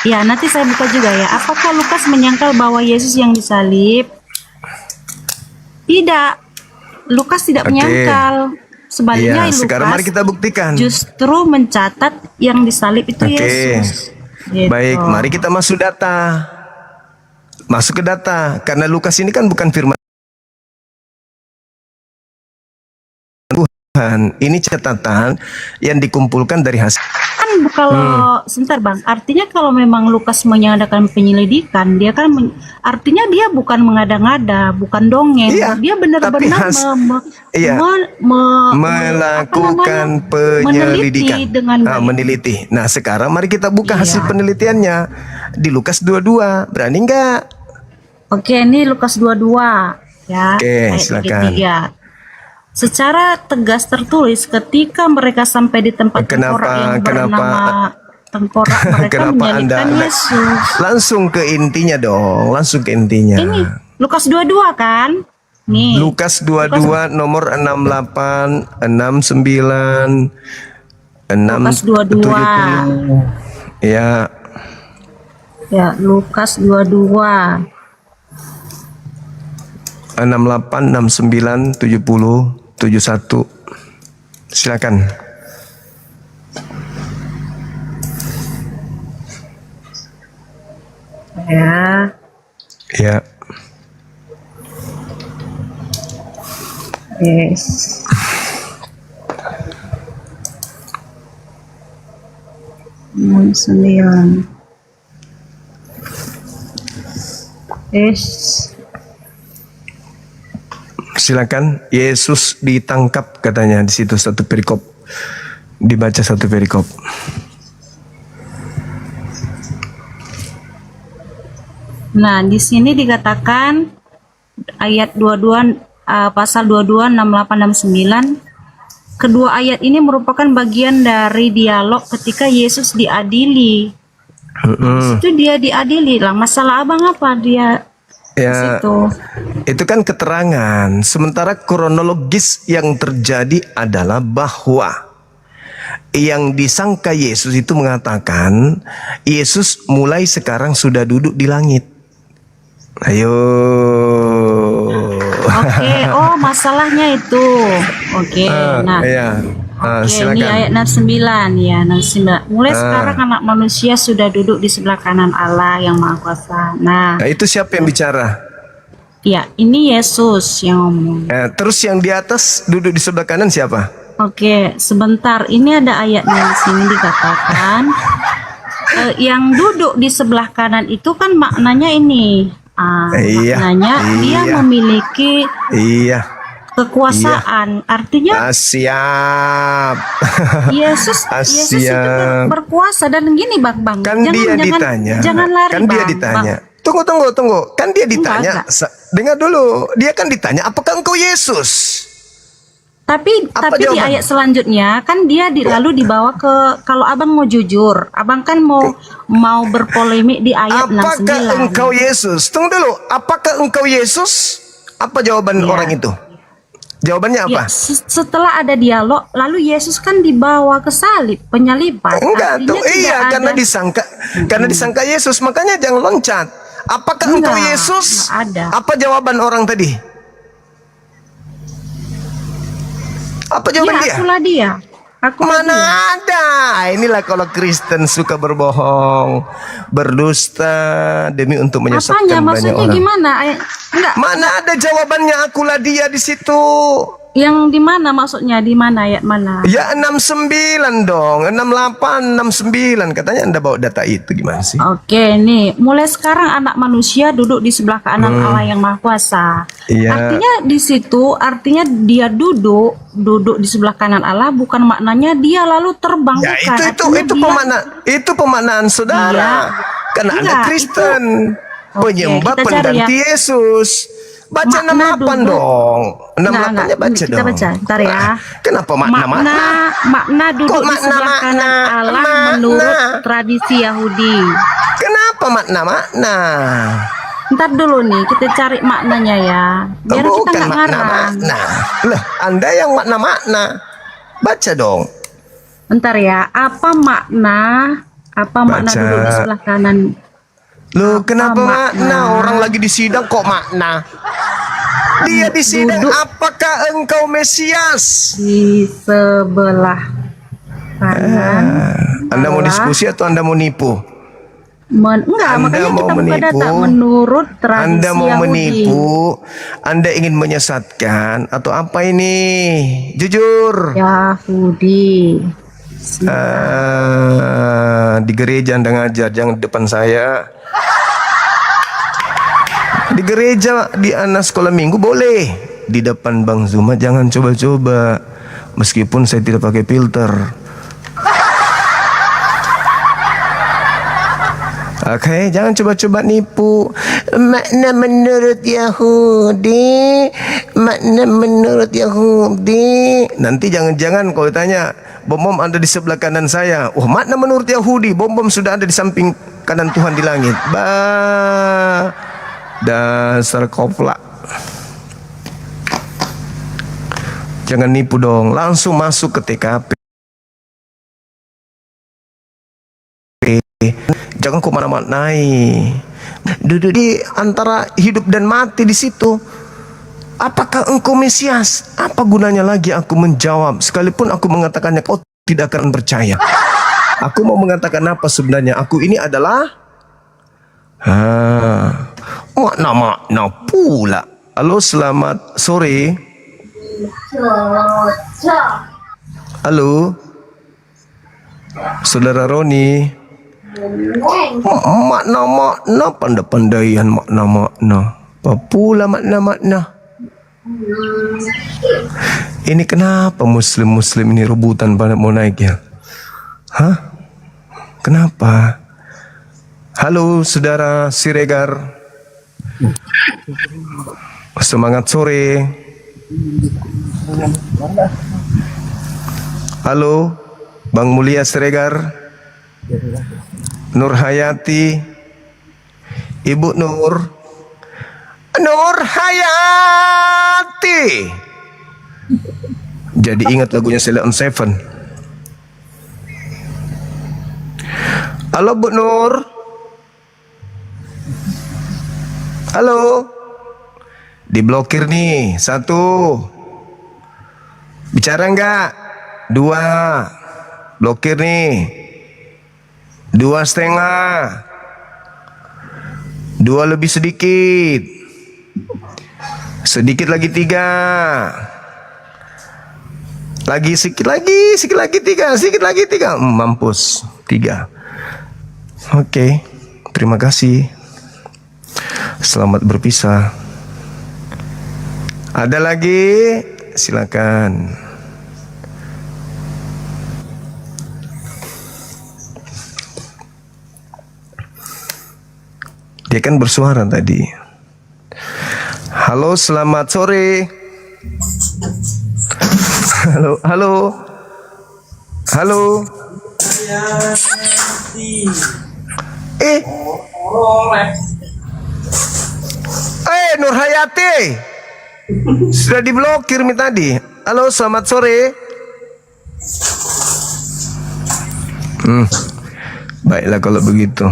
ya nanti saya buka juga ya. Apakah Lukas menyangkal bahwa Yesus yang disalib? Tidak. Lukas tidak Oke. menyangkal. Sebaliknya Iya, sekarang mari Lukas kita buktikan. justru mencatat yang disalib itu Oke. Yesus. Gitu. Baik, mari kita masuk data. Masuk ke data. Karena Lukas ini kan bukan firman Tuhan. Ini catatan yang dikumpulkan dari hasil. Kan kalau sebentar Bang, artinya kalau memang Lukas mengadakan penyelidikan, dia kan artinya dia bukan mengada-ngada, bukan dongeng. Iya, Dia benar-benar tapi iya, melakukan penyelidikan, meneliti dengan baik. meneliti. Nah, sekarang mari kita buka Iya. hasil penelitiannya di Lukas 22. Berani nggak? Oke, ini Lukas 22 ya. Oke, ayat silakan. 23. Secara tegas tertulis ketika mereka sampai di tempat tengkorak yang bernama tengkorak, mereka Kenapa menyalibkan Anda Yesus. langsung ke intinya dong? Langsung ke intinya. Ini Lukas 22 kan? Nih. Lukas 22 nomor 68, 69, 6, Lukas 22. 70. Ya, Ya, Lukas 22. 68, 69, 70, 71. Silakan. Ya. Ya. Yes. 9. Silakan. Yesus ditangkap katanya di situ satu perikop. Dibaca satu perikop. Nah, di sini dikatakan ayat 22 pasal 22 68 69. Kedua ayat ini merupakan bagian dari dialog ketika Yesus diadili. Itu dia diadili lah. Masalah abang apa dia di Ya, situ? itu kan keterangan. Sementara kronologis yang terjadi adalah bahwa yang disangka Yesus itu mengatakan Yesus mulai sekarang sudah duduk di langit. Ayo. Oke, oh masalahnya itu. Oke, nah. Ya. Oke, ini Silakan. ayat 69 ya, 69. Mulai sekarang anak manusia sudah duduk di sebelah kanan Allah yang Maha Kuasa. Nah, Nah, itu siapa yang bicara? ya, ini Yesus yang ngomong. Terus yang di atas duduk di sebelah kanan siapa? Oke, sebentar. Ini ada ayatnya di sini dikatakan yang duduk di sebelah kanan itu kan maknanya ini. Iya, Maknanya dia iya. memiliki Iya. kekuasaan. Artinya Siap. Yesus itu Siap. berkuasa dan gini bang. Kan dia ditanya. Jangan lari Kan dia Bang. ditanya. Bang. Tunggu. Kan dia ditanya. Enggak. Dengar dulu. Dia kan ditanya, apakah engkau Yesus? Tapi Apa di jawaban? ayat selanjutnya kan dia lalu dibawa ke, kalau abang mau jujur, abang kan mau berpolemik di ayat Apakah 69. engkau Yesus? Tunggu dulu. Apakah engkau Yesus? Apa jawaban Iya. orang itu? Jawabannya apa? Ya, setelah ada dialog, lalu Yesus kan dibawa ke salib, penyaliban. Enggak Artinya tuh, tidak iya ada- karena disangka Yesus, makanya jangan loncat. Apakah engkau Enggak, Yesus? enggak ada. Apa jawaban orang tadi? Apa jawaban Ya, dia? akulah dia. Akulah Mana dia. ada? Inilah kalau Kristen suka berbohong, berdusta demi untuk menyesatkan Apanya? banyak Maksudnya orang. gimana? Enggak. Mana ada jawabannya? Akulah dia di situ. Yang di mana maksudnya? Di mana ayat mana? Ya 69 dong, 68, 69. Katanya Anda bawa data itu gimana sih? Oke, nih mulai sekarang anak manusia duduk di sebelah kanan Allah yang Maha Kuasa. Iya. Artinya di situ, artinya dia duduk di sebelah kanan Allah, bukan maknanya dia lalu terbang. Ya bukan. itu pemaknaan saudara. Iya. Karena Anda Enggak, Kristen, Oke, penyembah kita cari pengganti Yesus. Baca Makna 68 duduk. dong. 68-nya baca kita dong. baca, ntar ya. Kenapa makna? Makna duduk Kok di sebelah makna? kanan Allah Makna. menurut tradisi Yahudi. Kenapa makna? Ntar dulu nih, kita cari maknanya ya. Biar kita Bukan nggak ngarang. makna. Lah, Anda yang makna. Baca dong. Bentar ya, apa makna Baca. duduk di sebelah kanan? Loh, kenapa makna? makna? Orang lagi di sidang kok makna? Dia di sidang, Duduk. apakah engkau Mesias? Di sebelah kanan. Anda mau Allah. diskusi atau Anda mau nipu? Enggak, Anda makanya mau kita buka menipu? data menurut tradisi Anda mau Yahudi. menipu? Anda ingin menyesatkan atau apa ini? Jujur. Yahudi. Di gereja Anda ngajar, jangan di depan saya. Di gereja, di anak sekolah minggu boleh. Di depan Bang Zuma jangan coba-coba. Meskipun saya tidak pakai filter. Oke, jangan coba-coba nipu. Makna menurut Yahudi. Nanti jangan-jangan kalau tanya, bom ada di sebelah kanan saya. Oh, makna menurut Yahudi, bom sudah ada di samping kanan Tuhan di langit. Dasar koplak. Jangan nipu dong, langsung masuk ke TKP. Jangan kau mana-manai. Duduk di antara hidup dan mati di situ. Apakah engkau Mesias? Apa gunanya lagi aku menjawab? Sekalipun aku mengatakannya, kau tidak akan percaya. Aku mau mengatakan apa sebenarnya? Aku ini adalah makna pula. Halo, selamat sore. Halo. Saudara Roni. Makna-makna pandai-pandaian makna-makna. Apa pula makna-makna? Ini kenapa muslim-muslim ini rebutan pada mau naik ya? Hah? Kenapa? Halo saudara Siregar. Semangat sore. Halo Bang Mulia Siregar, Nur Hayati, Ibu Nur Hayati. Jadi ingat lagunya Ceylon Seven. Halo Bu Nur. Halo. Diblokir nih. 1. Bicara enggak? 2. Blokir nih. 2,5. 2 lebih sedikit. Sedikit lagi 3. Lagi sedikit lagi 3. Sedikit lagi 3. Mampus 3. Oke. Terima kasih. Selamat berpisah. Ada lagi? Silakan. Dia kan bersuara tadi. Halo, selamat sore. Halo, halo. Halo. Nur Hayati. Sudah diblokir nih tadi. Halo, selamat sore. Baiklah kalau begitu.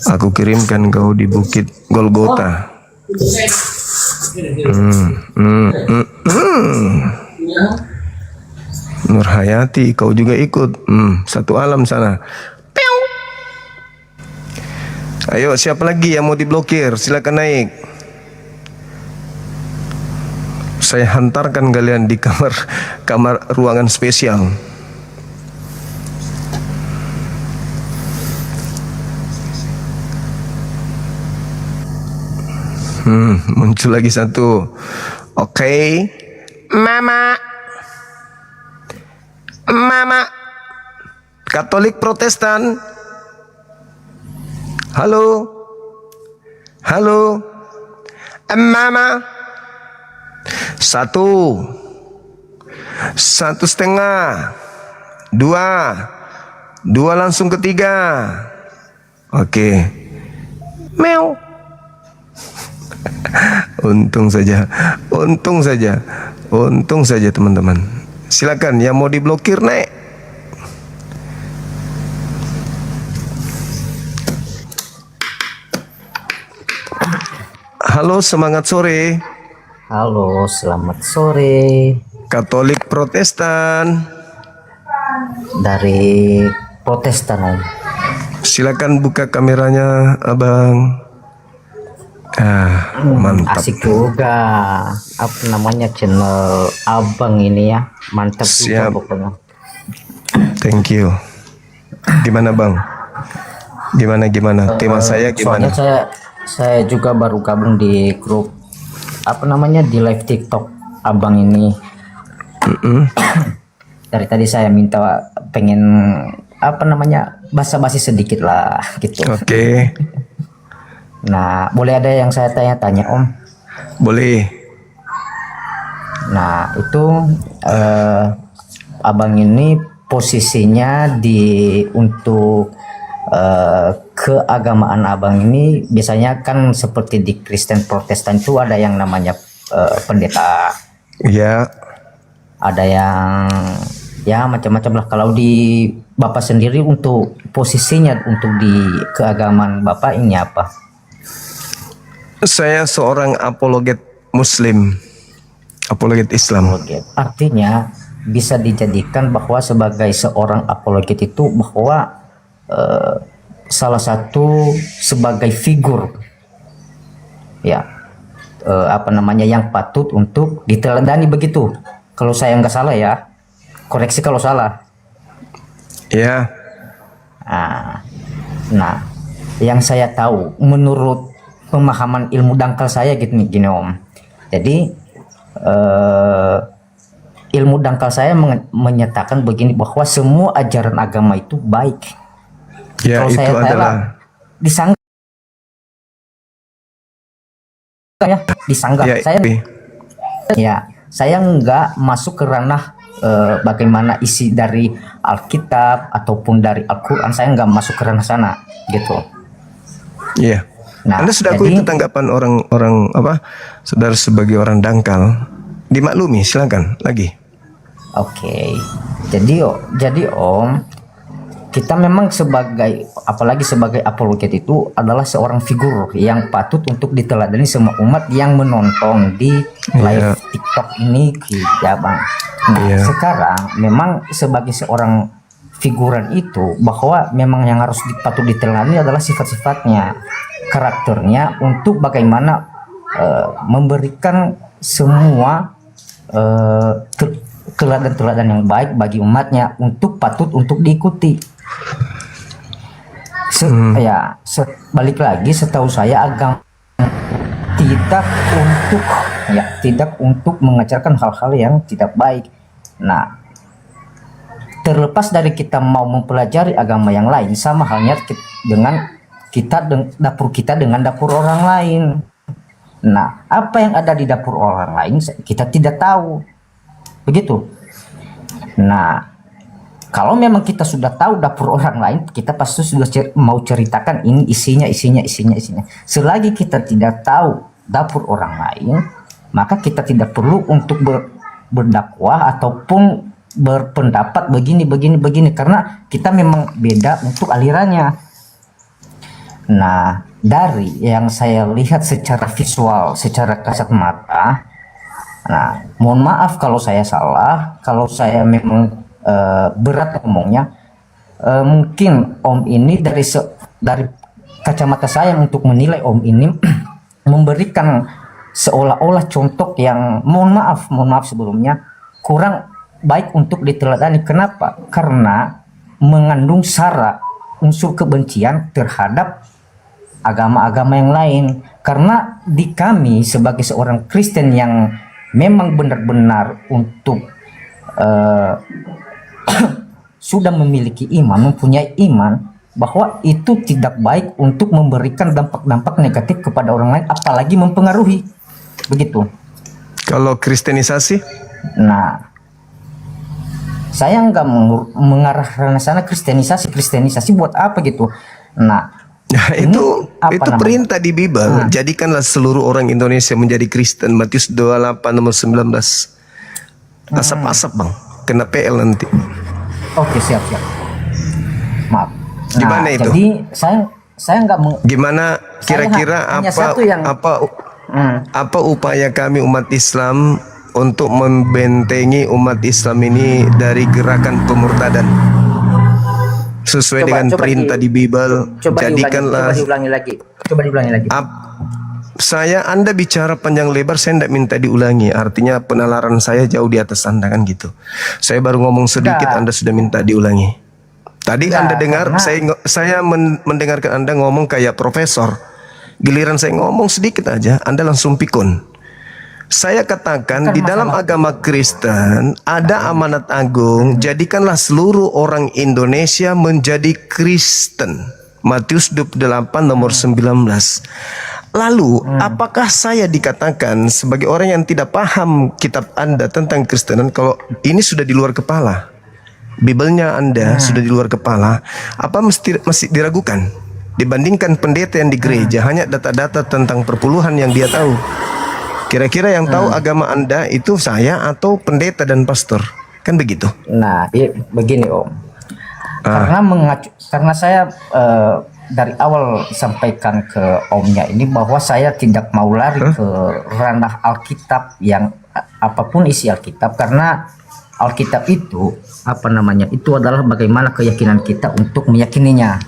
Aku kirimkan kau di Bukit Golgota. Nur Hayati, kau juga ikut. Satu alam sana. Piu. Ayo, siapa lagi yang mau diblokir? Silakan naik. Saya hantarkan kalian di kamar ruangan spesial. Muncul lagi satu. Oke. Mama Katolik Protestan. Halo. Halo. Mama. 1. 1,5. 2. 2 langsung ke 3. Oke. Meow. Untung saja teman-teman. Silakan yang mau diblokir naik. Halo, semangat sore. Halo, selamat sore. Katolik Protestan. Dari Protestan, Om. Silakan buka kameranya, Abang. Mantap. Asik juga. Apa namanya channel Abang ini ya? Mantap juga Siap. pokoknya. Thank you. Gimana, Bang? Gimana? Tema saya gimana? Soalnya saya juga baru gabung di grup apa namanya di live TikTok Abang ini. Dari tadi saya minta pengen apa namanya basa-basi sedikit lah gitu. Oke. Nah, boleh ada yang saya tanya-tanya, Om? Boleh. Nah, itu Abang ini posisinya untuk keagamaan Abang ini biasanya kan seperti di Kristen Protestan itu ada yang namanya pendeta. Ya. Ada yang ya macam-macam lah. Kalau di Bapak sendiri untuk posisinya untuk di keagamaan Bapak ini apa? Saya seorang apologet Muslim, apologet Islam. Artinya bisa dijadikan bahwa sebagai seorang apologet itu bahwa salah satu sebagai figur ya apa namanya yang patut untuk diteladani begitu. Kalau saya nggak salah ya, koreksi kalau salah. Ya. Nah, yang saya tahu menurut pemahaman ilmu dangkal saya gini Om. Jadi ilmu dangkal saya menyatakan begini, bahwa semua ajaran agama itu baik. Ya, Kalau itu saya adalah disanggah ya, disanggah. ya, Saya nggak masuk ke ranah bagaimana isi dari Alkitab ataupun dari Al-Quran. Saya nggak masuk ke ranah sana gitu. Iya. Nah, Anda sudah akui jadi- itu tanggapan orang apa, saudara sebagai orang dangkal. Dimaklumi, silakan lagi. Oke. Jadi Om, kita memang sebagai, apalagi sebagai apologet itu adalah seorang figur yang patut untuk diteladani semua umat yang menonton di live TikTok ini, ya Bang. Nah, Iya. sekarang memang sebagai seorang figuran itu, bahwa memang yang harus patut diteladani adalah sifat-sifatnya, karakternya, untuk bagaimana memberikan semua teladan-teladan yang baik bagi umatnya, untuk patut untuk diikuti. Balik lagi, setahu saya agama tidak untuk mengajarkan hal-hal yang tidak baik. Nah, terlepas dari kita mau mempelajari agama yang lain, sama halnya dengan dapur kita dengan dapur orang lain. Nah, apa yang ada di dapur orang lain kita tidak tahu, begitu. Nah, kalau memang kita sudah tahu dapur orang lain, kita pasti sudah mau ceritakan ini isinya. Selagi kita tidak tahu dapur orang lain, maka kita tidak perlu untuk berdakwah ataupun berpendapat begini, karena kita memang beda untuk alirannya. Nah, dari yang saya lihat secara visual, secara kasat mata, nah, mohon maaf kalau saya salah, kalau saya memang berat ngomongnya, mungkin Om ini dari kacamata saya untuk menilai Om ini memberikan seolah-olah contoh yang mohon maaf sebelumnya kurang baik untuk diteladani. Kenapa? Karena mengandung sara unsur kebencian terhadap agama-agama yang lain. Karena di kami sebagai seorang Kristen yang memang benar-benar untuk sudah memiliki iman, mempunyai iman, bahwa itu tidak baik untuk memberikan dampak-dampak negatif kepada orang lain, apalagi mempengaruhi, begitu. Kalau kristenisasi? Nah, saya nggak mengarah ke sana. Kristenisasi buat apa gitu. Nah, itu namanya? perintah di Bible. Jadikanlah seluruh orang Indonesia menjadi Kristen. Matius 28 nomor 19. Asap-asap Bang, kena PL nanti. Oke, siap. Maaf. Gimana itu? Jadi saya nggak Gimana kira-kira hanya satu yang- apa upaya kami umat Islam untuk membentengi umat Islam ini dari gerakan pemurtadan sesuai dengan perintah di Bible. Jadikanlah diulangi lagi. Anda bicara panjang lebar, saya tidak minta diulangi. Artinya penalaran saya jauh di atas Anda kan gitu. Saya baru ngomong sedikit, Anda sudah minta diulangi. Tadi Anda dengar, saya mendengarkan Anda ngomong kayak profesor. Giliran saya ngomong sedikit aja, Anda langsung pikun. Saya katakan di dalam agama Kristen ada amanat agung, jadikanlah seluruh orang Indonesia menjadi Kristen. Matius 28 nomor 19. Lalu, apakah saya dikatakan sebagai orang yang tidak paham kitab Anda tentang Kristenan kalau ini sudah di luar kepala? Bibelnya Anda sudah di luar kepala, apa masih diragukan? Dibandingkan pendeta yang di gereja, hanya data-data tentang perpuluhan yang dia tahu. Kira-kira yang tahu agama Anda itu saya atau pendeta dan pastor? Kan begitu? Nah, begini Om. Karena saya dari awal sampaikan ke Omnya ini bahwa saya tidak mau lari ke ranah Alkitab yang apapun isi Alkitab, karena Alkitab itu itu adalah bagaimana keyakinan kita untuk meyakininya.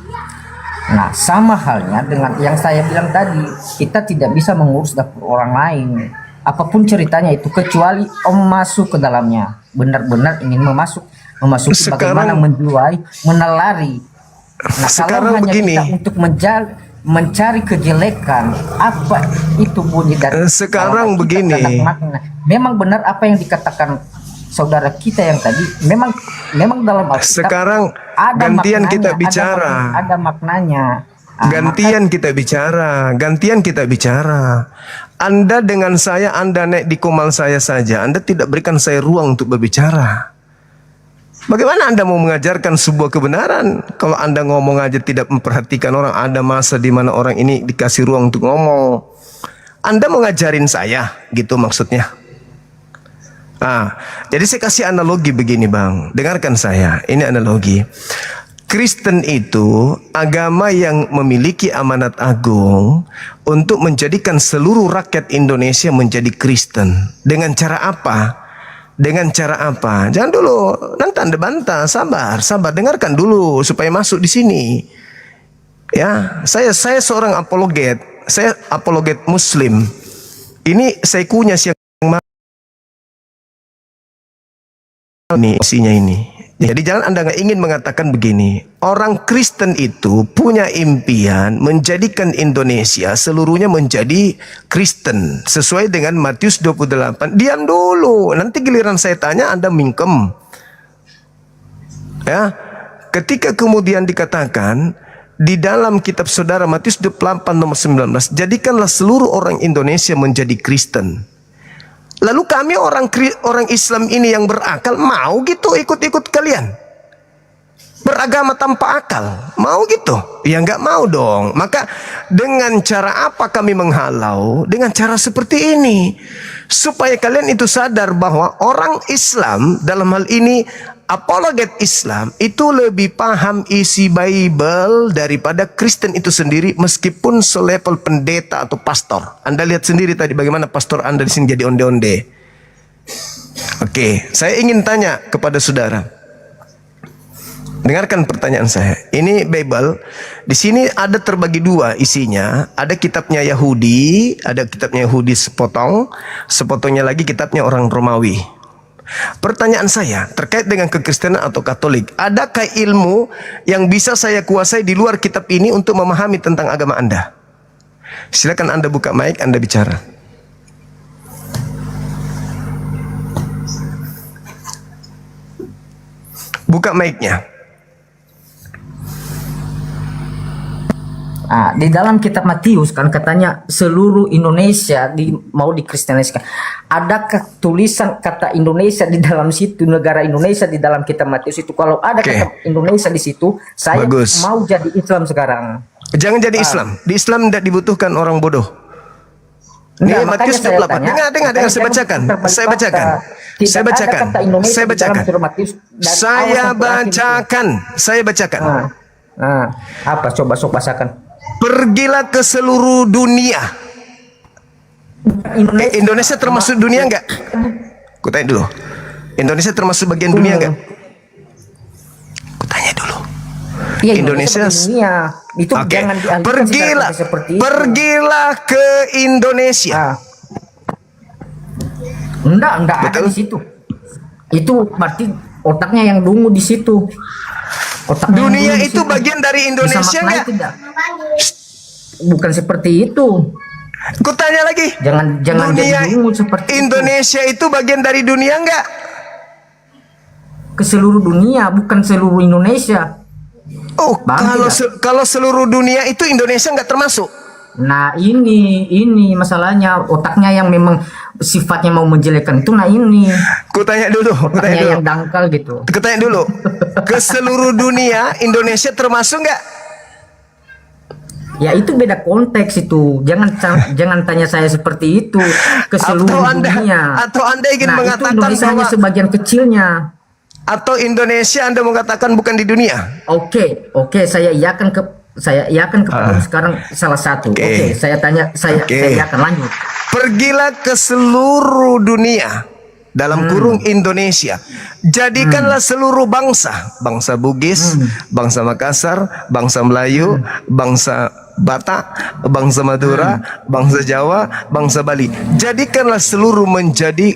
Nah, sama halnya dengan yang saya bilang tadi, kita tidak bisa mengurus dapur orang lain, apapun ceritanya itu, kecuali Om masuk ke dalamnya, benar-benar ingin memasuk. memasuki Sekarang- bagaimana menjual, menelari. Nah, Sekarang kalau hanya begini. kita untuk mencari kejelekan, apa itu bunyi dari Sekarang kalau kita begini. terhadap makna. Memang benar apa yang dikatakan saudara kita yang tadi, memang dalam Alkitab Sekarang ada gantian maknanya, kita bicara. ada maknanya. Gantian kita bicara. Anda dengan saya, Anda naik di komal saya saja. Anda tidak berikan saya ruang untuk berbicara. Bagaimana Anda mau mengajarkan sebuah kebenaran kalau Anda ngomong aja tidak memperhatikan orang? Ada masa di mana orang ini dikasih ruang untuk ngomong. Anda mau ngajarin saya, gitu maksudnya. Nah, jadi saya kasih analogi begini, Bang. Dengarkan saya, ini analogi. Kristen itu agama yang memiliki amanat agung untuk menjadikan seluruh rakyat Indonesia menjadi Kristen. Dengan cara apa? Dengan cara apa? Jangan dulu, nanti Anda bantah, sabar, dengarkan dulu supaya masuk di sini. Ya, saya seorang apologet, saya apologet Muslim. Ini saya kunyah yang ini isinya ini. Jadi jangan Anda nggak ingin mengatakan begini. Orang Kristen itu punya impian menjadikan Indonesia seluruhnya menjadi Kristen sesuai dengan Matius 28. Diam dulu, nanti giliran saya tanya Anda mingkem. Ya, ketika kemudian dikatakan di dalam kitab saudara Matius 28 nomor 19, jadikanlah seluruh orang Indonesia menjadi Kristen. Lalu kami orang Islam ini yang berakal mau gitu ikut-ikut kalian beragama tanpa akal, mau gitu? Ya nggak mau dong. Maka dengan cara apa kami menghalau? Dengan cara seperti ini supaya kalian itu sadar bahwa orang Islam dalam hal ini apologet Islam itu lebih paham isi Bible daripada Kristen itu sendiri, meskipun selevel pendeta atau pastor. Anda lihat sendiri tadi bagaimana pastor Anda di sini jadi onde-onde. Oke, saya ingin tanya kepada saudara. Dengarkan pertanyaan saya. Ini Bible. Di sini ada terbagi dua isinya. Ada kitabnya Yahudi, ada kitabnya Yahudi sepotongnya lagi kitabnya orang Romawi. Pertanyaan saya terkait dengan kekristenan atau Katolik, adakah ilmu yang bisa saya kuasai di luar kitab ini untuk memahami tentang agama Anda? Silakan Anda buka mic, Anda bicara. Buka mic-nya. Nah, di dalam kitab Matius kan katanya seluruh Indonesia mau dikristeniskan. Adakah tulisan kata Indonesia di dalam situ, negara Indonesia di dalam kitab Matius itu? Kalau ada kata Indonesia di situ, saya mau jadi Islam sekarang. Jangan jadi Islam. Di Islam tidak dibutuhkan orang bodoh. Ini Matius 28. Dengar, saya bacakan. Saya bacakan. Apa? Coba bacakan. Pergilah ke seluruh dunia. Indonesia termasuk dunia enggak? Kutanya dulu. Indonesia termasuk bagian dunia enggak? Kutanya dulu. Ya, Indonesia dunia. Itu jangan dialihkan seperti itu. Pergilah ke Indonesia. Enggak ada di situ. Itu berarti otaknya yang dungu di situ. Dunia itu bagian dari Indonesia enggak? Bukan seperti itu. Kutanya lagi. Jangan dunia jadi dungu seperti Indonesia itu bagian dari dunia enggak? Ke seluruh dunia, bukan seluruh Indonesia. Oh, kalau seluruh dunia itu Indonesia enggak termasuk. Nah, ini masalahnya, otaknya yang memang sifatnya mau menjelekkan itu. Nah, ini. Kutanya dulu. Yang dangkal gitu. Kutanya dulu. Ke seluruh dunia Indonesia termasuk enggak? Ya itu beda konteks itu. Jangan tanya saya seperti itu. Ke seluruh dunia. Atau Anda ingin mengatakan itu Indonesia hanya sebagian kecilnya. Atau Indonesia Anda mengatakan bukan di dunia? Oke, saya iakan kepada sekarang salah satu. Oke, saya iakan, lanjut. Pergilah ke seluruh dunia dalam kurung Indonesia. Jadikanlah seluruh bangsa Bugis, bangsa Makassar, bangsa Melayu, bangsa Batak, bangsa Madura, bangsa Jawa, bangsa Bali. Jadikanlah seluruh menjadi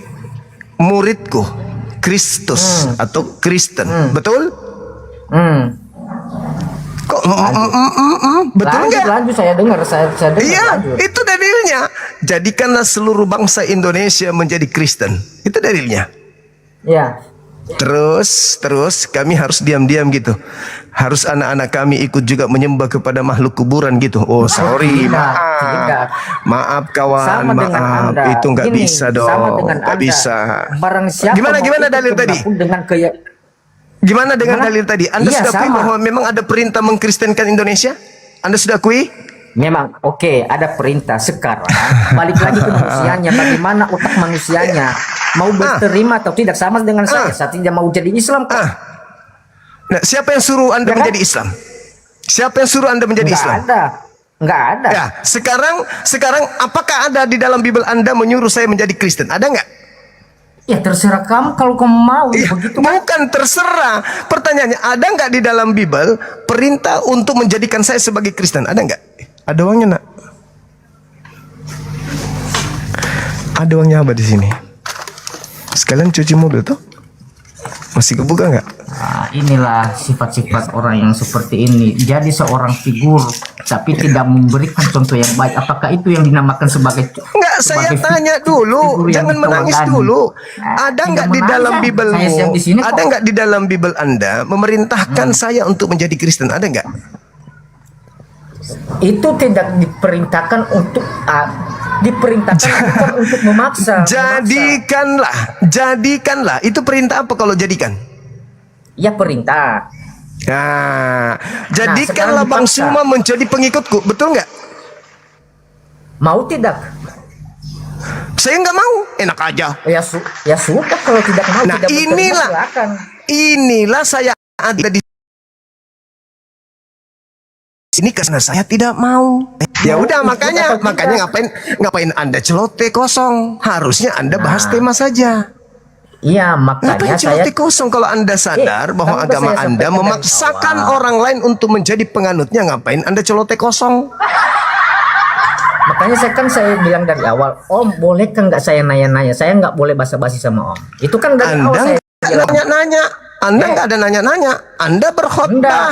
muridku. Kristus atau Kristen. Betul? Kok betul Lanjut, nggak? lanjut, saya dengar, saya dengar. Iya, lanjut. itu dalilnya. Jadikanlah seluruh bangsa Indonesia menjadi Kristen. Itu dalilnya. Ya. Terus kami harus diam-diam gitu. Harus anak-anak kami ikut juga menyembah kepada makhluk kuburan gitu. Oh, sorry, tidak. Maaf kawan, Sama dengan maaf. Anda. Itu nggak Gini, bisa sama dong. dengan Nggak Anda. bisa. Barang siapa Gimana mau ikut dalil tadi? kemanapun dengan Gimana dengan Gimana? dalil tadi? Anda Iya, sudah akui sama. bahwa memang ada perintah mengkristenkan Indonesia? Anda sudah akui? Memang oke, ada perintah. Sekarang balik lagi ke manusianya, bagaimana otak manusianya mau berterima atau tidak, sama dengan saya. Saya tidak mau jadi Islam kok. Nah, siapa yang suruh Anda Ya kan? menjadi Islam? Siapa yang suruh Anda menjadi Islam? Nggak ada. Ya, sekarang apakah ada di dalam Bible Anda menyuruh saya menjadi Kristen? Ada nggak? Ya terserah kamu kalau kamu mau ya begitu. Bukan terserah. Pertanyaannya, ada nggak di dalam Bible perintah untuk menjadikan saya sebagai Kristen? Ada nggak? Ada uangnya, nak? Ada uangnya apa di sini? Sekalian cuci mobil tuh? Masih kebuka nggak? Nah, inilah sifat-sifat orang yang seperti ini. Jadi seorang figur tapi tidak memberikan contoh yang baik. Apakah itu yang dinamakan sebagai Enggak, saya tanya dulu. figur yang Jangan menangis diteladani? dulu. Nah, Ada tidak nggak di menangis, dalam kan? Bible-mu? Saya siap di sini kok. Ada nggak di dalam Bible Anda memerintahkan saya untuk menjadi Kristen? Ada nggak? Itu tidak diperintahkan untuk diperintahkan bukan untuk memaksa. Jadikanlah. Itu perintah apa kalau jadikan? Ya perintah. Nah, jadikanlah sekarang Bang dipaksa. Suma menjadi pengikutku, betul nggak? Mau tidak? Saya nggak mau, enak aja. Ya sudah, kalau tidak mau Nah, tidak berterima, silakan. inilah saya ada di sini karena saya tidak mau. Ya udah, makanya ngapain Anda celoteh kosong? Harusnya Anda bahas tema saja. Iya, Ngapain makanya saya celoteh kosong kalau Anda sadar bahwa kan agama saya Anda sampaikan dari memaksakan awal. orang lain untuk menjadi penganutnya? Ngapain Anda celoteh kosong? Makanya saya bilang dari awal, Om, boleh kan nggak saya nanya-nanya? Saya nggak boleh basa-basi sama Om. Itu kan dari awal Anda saya nggak bilang. nanya-nanya. Anda nggak ada nanya-nanya. Anda berkhotbah. Enggak.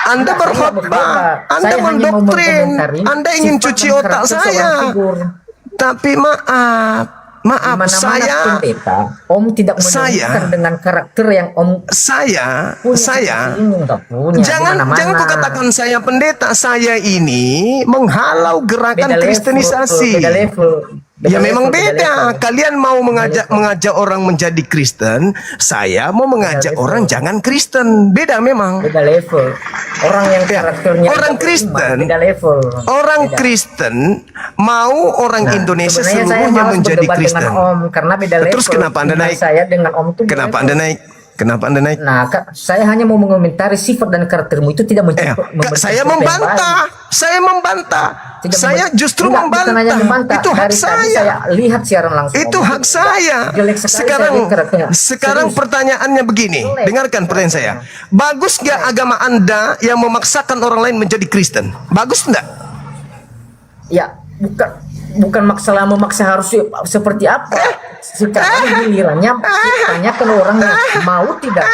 Anda Enggak, saya nggak berkhotbah. berkhotbah. Anda Saya hanya mau mendoktrin. mengomentari Anda ingin sifat cuci dan otak karakter saya. seorang figur. Tapi Di maaf, mana-mana pendeta, Om tidak menunjukkan dengan karakter yang Om saya punya. Seperti ini nggak punya. Di jangan mana-mana. kau katakan saya pendeta. Saya ini menghalau gerakan Beda kristenisasi. level. Ya memang beda beda. level. Kalian mau mengajak orang menjadi Kristen, saya mau mengajak level. orang jangan Kristen. Beda memang. Beda level. Orang yang karakternya Orang tidak Kristen, beriman, beda level. Orang Beda. Kristen mau orang Indonesia Sebenarnya saya seluruhnya malas menjadi berdebat Kristen. dengan Om karena beda level. Terus kenapa Anda Iman naik? Saya dengan Om itu beda Kenapa level. Anda naik? Kenapa Anda naik? Nah, saya hanya mau mengomentari sifat dan karaktermu itu tidak memberikan Saya contoh yang membantah. baik. Saya membantah. Tidak Saya justru Enggak, bukan hanya membantah. Itu hak Dari tadi saya saya. lihat siaran langsung. Itu Om. hak saya. Jelek sekali Sekarang saya lihat karakternya. sekarang Serius. pertanyaannya begini. Jelek. Dengarkan pertanyaan saya. Bagus nggak agama Anda yang memaksakan orang lain menjadi Kristen? Bagus nggak? Ya, bukan memaksa harus seperti apa. Sekarang gilirannya tanyakan orang yang mau tidak.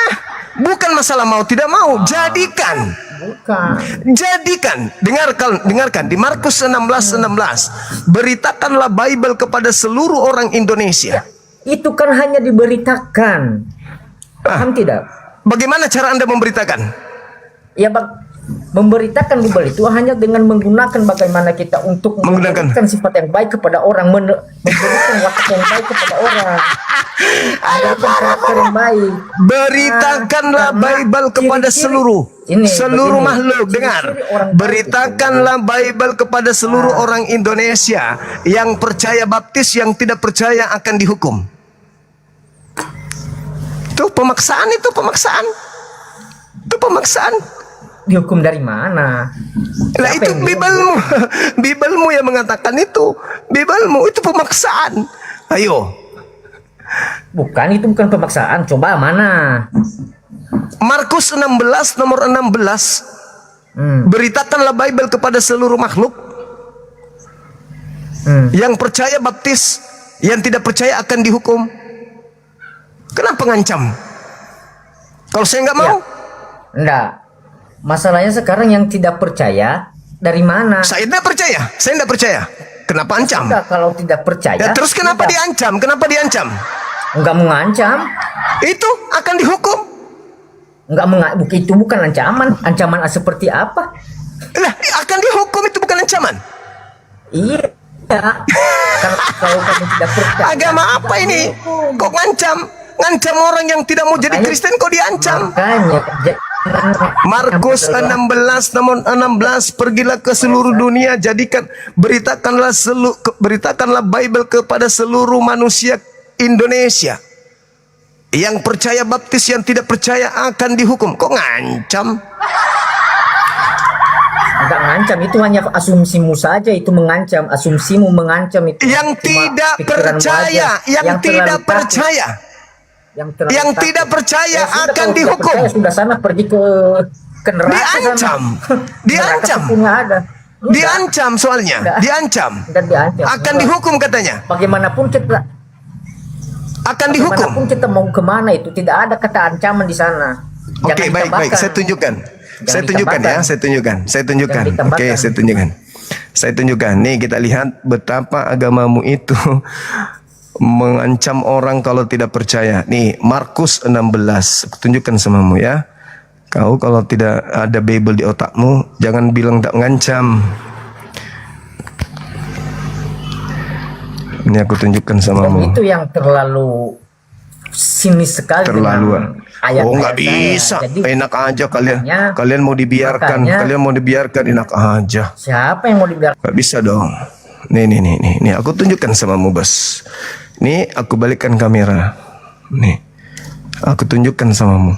Bukan masalah mau tidak mau. Jadikan. Bukan. Jadikan, dengarkan di Markus 16:16. Beritakanlah Bible kepada seluruh orang Indonesia. Itu kan hanya diberitakan. Paham tidak? Bagaimana cara Anda memberitakan? Ya, memberitakan Bible itu hanya dengan menggunakan bagaimana kita untuk Menggunakan. memberikan sifat yang baik kepada orang, memberikan watak yang baik kepada orang, memberikan karakter yang baik. Beritakanlah Karena Bible kepada ciri-ciri- seluruh begini, makhluk. Dengar. ciri-ciri orang baik Beritakanlah Bible kepada seluruh orang Indonesia. Yang percaya baptis, yang tidak percaya akan dihukum. Itu pemaksaan. Itu pemaksaan. Dihukum dari mana? Lah Siapa itu yang bilang? Biblemu yang mengatakan itu. Biblemu itu pemaksaan. Ayo. Bukan, itu bukan pemaksaan. Coba mana? Markus 16 nomor 16. Beritakanlah Bible kepada seluruh makhluk. Yang percaya baptis, yang tidak percaya akan dihukum. Kenapa ngancam? Kalau saya nggak mau, Enggak. Masalahnya sekarang yang tidak percaya dari mana? saya tidak percaya. Saya tidak percaya. Kenapa ancam? Enggak, kalau tidak percaya. Ya terus kenapa tidak. diancam? Kenapa diancam? Enggak mengancam. Itu akan dihukum. Itu bukan ancaman. Ancaman seperti apa? Lah, akan dihukum, itu bukan ancaman. Iya. Kalau kamu tidak percaya. Agama apa ini? Kok ngancam? Ngancam orang yang tidak mau jadi Kristen kok diancam? Makanya Markus 16 nomor 16, pergilah ke seluruh dunia, beritakanlah Bible kepada seluruh manusia Indonesia. Yang percaya baptis, yang tidak percaya akan dihukum. Kok ngancam? enggak ngancam, itu hanya asumsimu saja, itu mengancam, asumsimu mengancam itu. Yang cuma tidak pikiranmu percaya, aja. yang tidak terlalu takut. percaya, terlalu yang takut. tidak percaya Sudah, akan kalau tidak dihukum. percaya, sudah sana pergi ke neraka. Diancam. Sana. Diancam. Neraka punya ada. Enggak. Diancam soalnya, Enggak. diancam. Enggak diancam. Akan Enggak. dihukum katanya. Bagaimanapun kita Akan dihukum. kita mau kemana itu tidak ada kata ancaman di sana. Oke, Jangan baik, ditambahkan. saya tunjukkan. Jangan Saya tunjukkan ya, ditambahkan. saya tunjukkan. Jangan ditambahkan. Oke, saya tunjukkan. Saya tunjukkan. Nih kita lihat betapa agamamu itu mengancam orang kalau tidak percaya. Nih, Markus 16. Aku tunjukkan samamu ya. Kau kalau tidak ada Bible di otakmu, jangan bilang tak ngancam. Ini aku tunjukkan Dan samamu. itu yang terlalu sinis sekali. Terlaluan. dengan ayat-ayat Oh nggak saya. bisa. Jadi, Enak aja kalian. makanya- Kalian mau dibiarkan. makanya- Kalian mau dibiarkan enak aja. siapa yang mau dibiarkan? Gak bisa dong. Nih, aku tunjukkan samamu bos. Nih, aku balikkan kamera. Nih, aku tunjukkan samamu.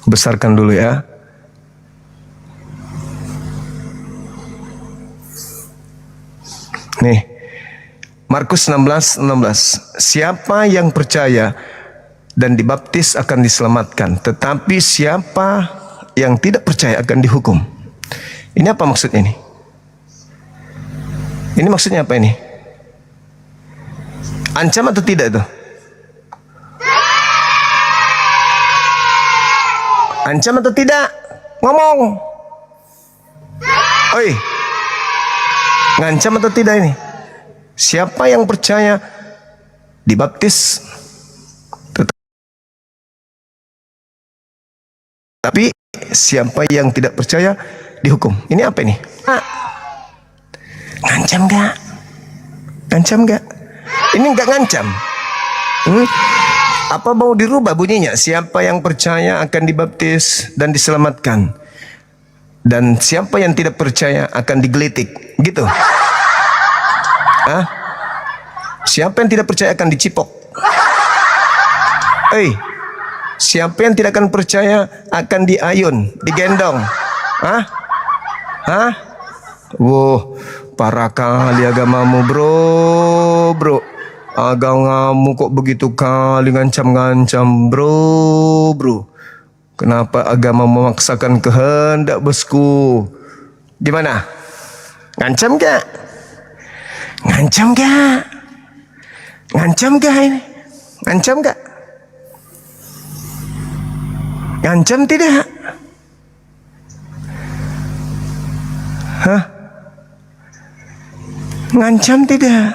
Besarkan dulu ya. Nih, Markus 16:16. Siapa yang percaya dan dibaptis akan diselamatkan, tetapi siapa yang tidak percaya akan dihukum. Ini apa maksudnya ini? Ini maksudnya apa ini? Ancam atau tidak itu? Ancam atau tidak? Ngomong. Oi. Ngancam atau tidak ini? Siapa yang percaya dibaptis tapi siapa yang tidak percaya dihukum. Ini apa ini? Ngancam gak? Ngancam gak? Ini gak ngancam. Apa mau dirubah bunyinya? Siapa yang percaya akan dibaptis dan diselamatkan, dan siapa yang tidak percaya akan digelitik. Gitu. Hah? Siapa yang tidak percaya akan dicipok. Siapa yang tidak akan percaya akan diayun, digendong. Hah? Hah? Wow, parah kali agamamu bro. Agamamu kok begitu kali ngancam-ngancam bro. Kenapa agama memaksakan kehendak bosku? Gimana? Ngancam gak? Ngancam gak? Ngancam gak ini? Ngancam gak? Ngancam tidak? Hah? Ngancam tidak?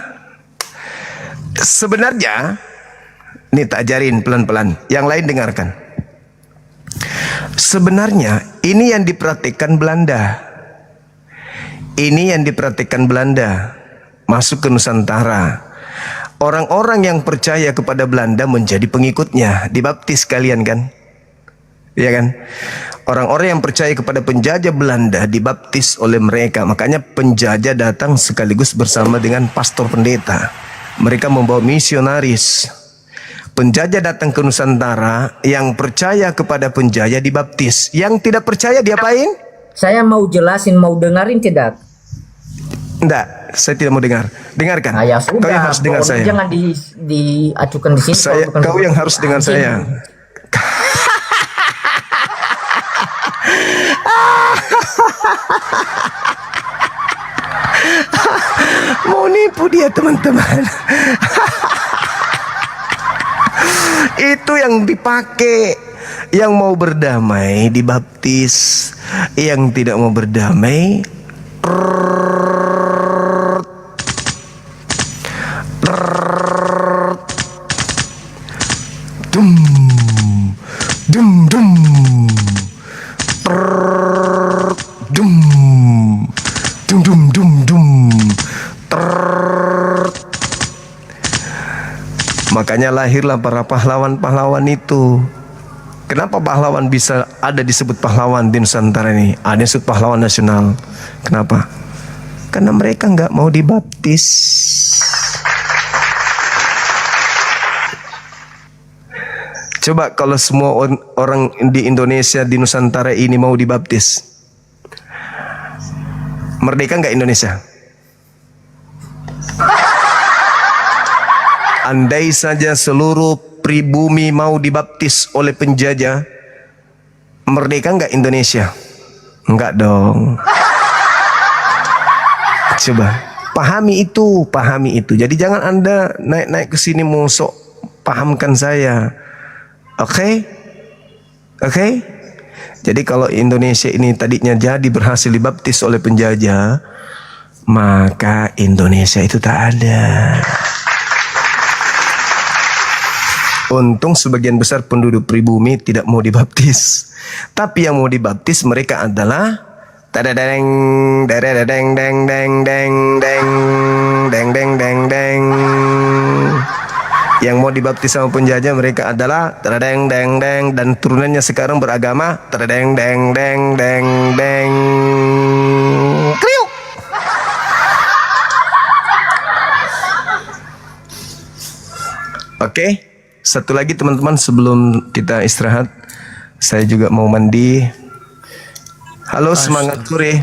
Sebenarnya, nih tak ajarin pelan-pelan. Yang lain dengarkan. Sebenarnya ini yang diperhatikan Belanda. Ini yang diperhatikan Belanda masuk ke Nusantara. Orang-orang yang percaya kepada Belanda menjadi pengikutnya, dibaptis kalian kan? Iya kan? Orang-orang yang percaya kepada penjajah Belanda dibaptis oleh mereka. Makanya penjajah datang sekaligus bersama dengan pastor pendeta. Mereka membawa misionaris. Penjajah datang ke Nusantara, yang percaya kepada penjajah dibaptis. Yang tidak percaya diapain? Saya mau jelasin, mau dengerin tidak? Enggak, saya tidak mau dengar. Dengarkan. Ya sudah, Kau yang harus dengar saya. Jangan diacukan di sini. Kau yang harus dengar saya. Mau nipu dia teman-teman. Itu yang dipakai. Yang mau berdamai dibaptis, yang tidak mau berdamai dum dum dum dum dum dum dum dum. Makanya lahirlah para pahlawan-pahlawan itu. Kenapa pahlawan bisa ada disebut pahlawan di Nusantara ini? Ada disebut pahlawan nasional. Kenapa? Karena mereka nggak mau dibaptis. Coba kalau semua orang di Indonesia, di Nusantara ini mau dibaptis, merdeka nggak Indonesia? Andai saja seluruh pribumi mau dibaptis oleh penjajah, merdeka nggak Indonesia? Enggak dong. Coba pahami itu, pahami itu. Jadi jangan Anda naik-naik ke sini musok pahamkan saya. Oke? Oke? Jadi kalau Indonesia ini tadinya jadi berhasil dibaptis oleh penjajah, maka Indonesia itu tak ada. Untung sebagian besar penduduk pribumi tidak mau dibaptis. Tapi yang mau dibaptis mereka adalah tadadeng dadadeng deng deng deng deng deng deng deng deng. Yang mau dibaptis sama penjajah mereka adalah tadadeng deng deng, dan turunannya sekarang beragama tadadeng deng deng deng deng. Kriuk. Oke. Satu lagi teman-teman sebelum kita istirahat, saya juga mau mandi. Halo, semangat sore.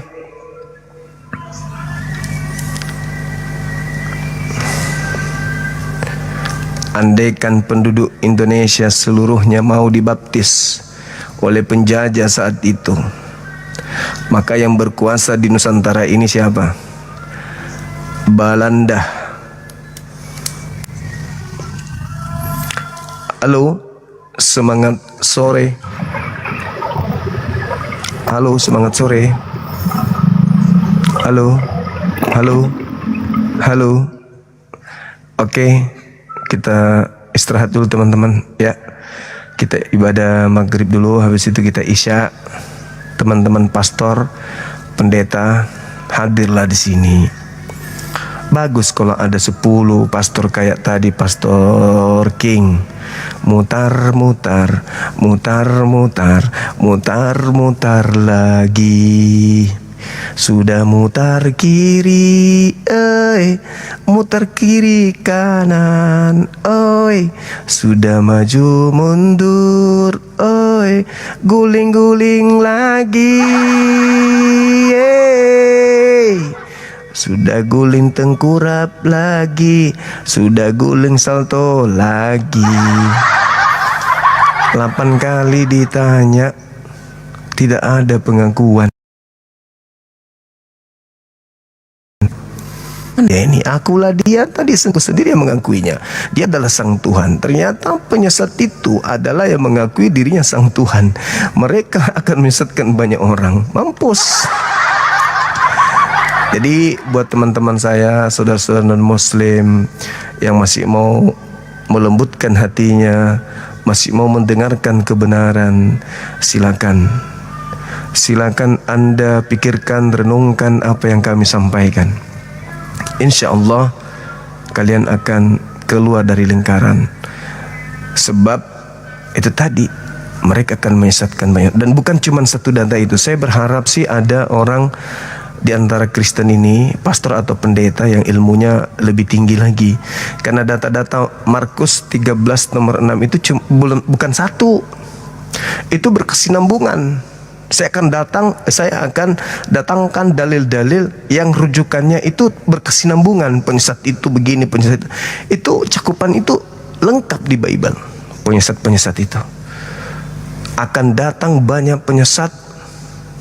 Andaikan penduduk Indonesia seluruhnya mau dibaptis oleh penjajah saat itu, maka yang berkuasa di Nusantara ini siapa? Belanda. Halo, semangat sore. Halo, semangat sore. Halo, halo, halo. Oke, kita istirahat dulu teman-teman ya. Kita ibadah maghrib dulu, habis itu kita isya. Teman-teman pastor, pendeta, hadirlah di sini. Bagus kalau ada 10 pastor kayak tadi, Pastor King. Mutar-mutar, mutar-mutar, mutar-mutar lagi. Sudah mutar kiri, mutar kiri kanan, sudah maju mundur, guling-guling lagi. Sudah guling tengkurap lagi, sudah guling salto lagi. 8 kali ditanya, tidak ada pengakuan. Ya ini akulah dia, tadi sendiri yang mengakuinya. Dia adalah sang Tuhan. Ternyata penyesat itu adalah yang mengakui dirinya sang Tuhan. Mereka akan menyesatkan banyak orang. Mampus. Jadi buat teman-teman saya, saudara-saudara non-muslim yang masih mau melembutkan hatinya, masih mau mendengarkan kebenaran, silakan. Silakan Anda pikirkan, renungkan apa yang kami sampaikan. Insya Allah kalian akan keluar dari lingkaran. Sebab itu tadi, mereka akan menyesatkan banyak. Dan bukan cuma satu data itu. Saya berharap sih ada orang di antara Kristen ini, pastor atau pendeta yang ilmunya lebih tinggi lagi. Karena data-data Markus 13 nomor 6 itu bukan satu. Itu berkesinambungan. Saya akan datangkan dalil-dalil yang rujukannya itu berkesinambungan. Penyesat itu begini, penyesat itu. Itu cakupan itu lengkap di Bible. Penyesat-penyesat itu. Akan datang banyak penyesat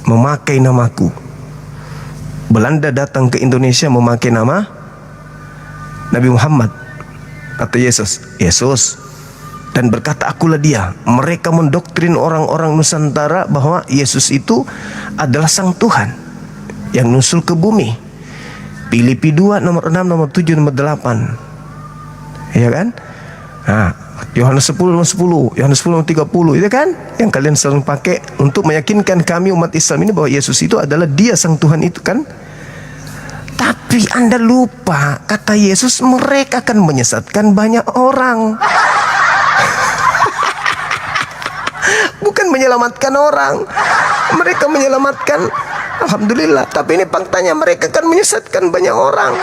memakai namaku. Belanda datang ke Indonesia memakai nama Nabi Muhammad, kata Yesus, dan berkata, akulah dia. Mereka mendoktrin orang-orang Nusantara bahwa Yesus itu adalah sang Tuhan yang nusul ke bumi. Filipi 2 nomor 6, nomor 7, nomor 8. Ya kan? Nah, Yohanes 10 nomor 10, Yohanes 10 nomor 30, itu kan yang kalian sering pakai untuk meyakinkan kami umat Islam ini bahwa Yesus itu adalah dia sang Tuhan itu kan. Tapi Anda lupa, kata Yesus, mereka akan menyesatkan banyak orang. Bukan menyelamatkan orang. Mereka menyelamatkan, alhamdulillah. Tapi ini faktanya, mereka akan menyesatkan banyak orang.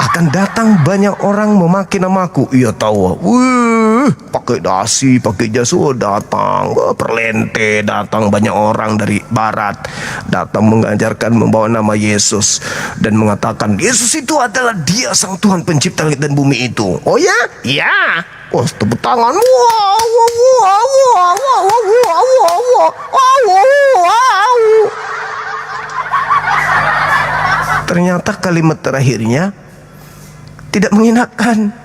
Akan datang banyak orang memaki namaku. Iya tahu. Pakai dasi, pakai jas, datang. Perlente, datang banyak orang dari barat. Datang mengajarkan, membawa nama Yesus. Dan mengatakan, Yesus itu adalah dia sang Tuhan pencipta langit dan bumi itu. Oh ya? Ya. Wah, tepuk tangan. Ternyata kalimat terakhirnya tidak mengenakan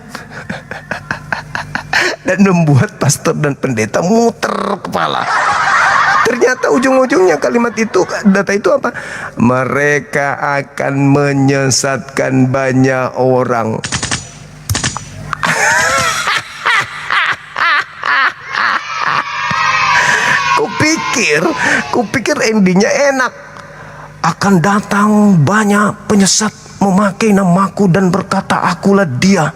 dan membuat pastor dan pendeta muter kepala. Ternyata ujung-ujungnya kalimat itu, data itu apa? Mereka akan menyesatkan banyak orang. Kupikir endingnya enak. Akan datang banyak penyesat memakai namaku dan berkata, akulah dia.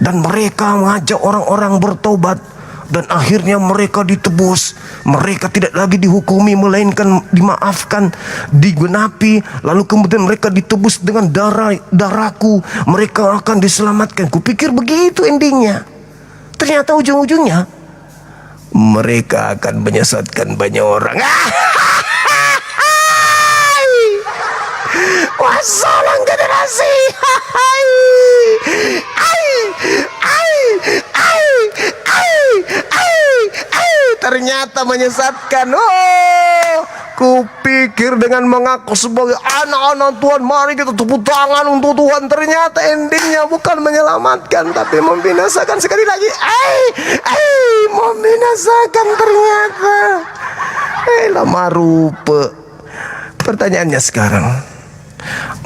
Dan mereka mengajak orang-orang bertobat. Dan akhirnya mereka ditebus. Mereka tidak lagi dihukumi, melainkan dimaafkan, digenapi. Lalu kemudian mereka ditebus dengan darahku. Mereka akan diselamatkan. Kupikir begitu endingnya. Ternyata ujung-ujungnya mereka akan menyesatkan banyak orang. Wassalam generasi. Ternyata menyesatkan. Oh, kupikir dengan mengaku sebagai anak-anak Tuhan, mari kita tepuk tangan untuk Tuhan. Ternyata endingnya bukan menyelamatkan, tapi membinasakan. Sekali lagi, membinasakan ternyata. Lama rupa. Pertanyaannya sekarang,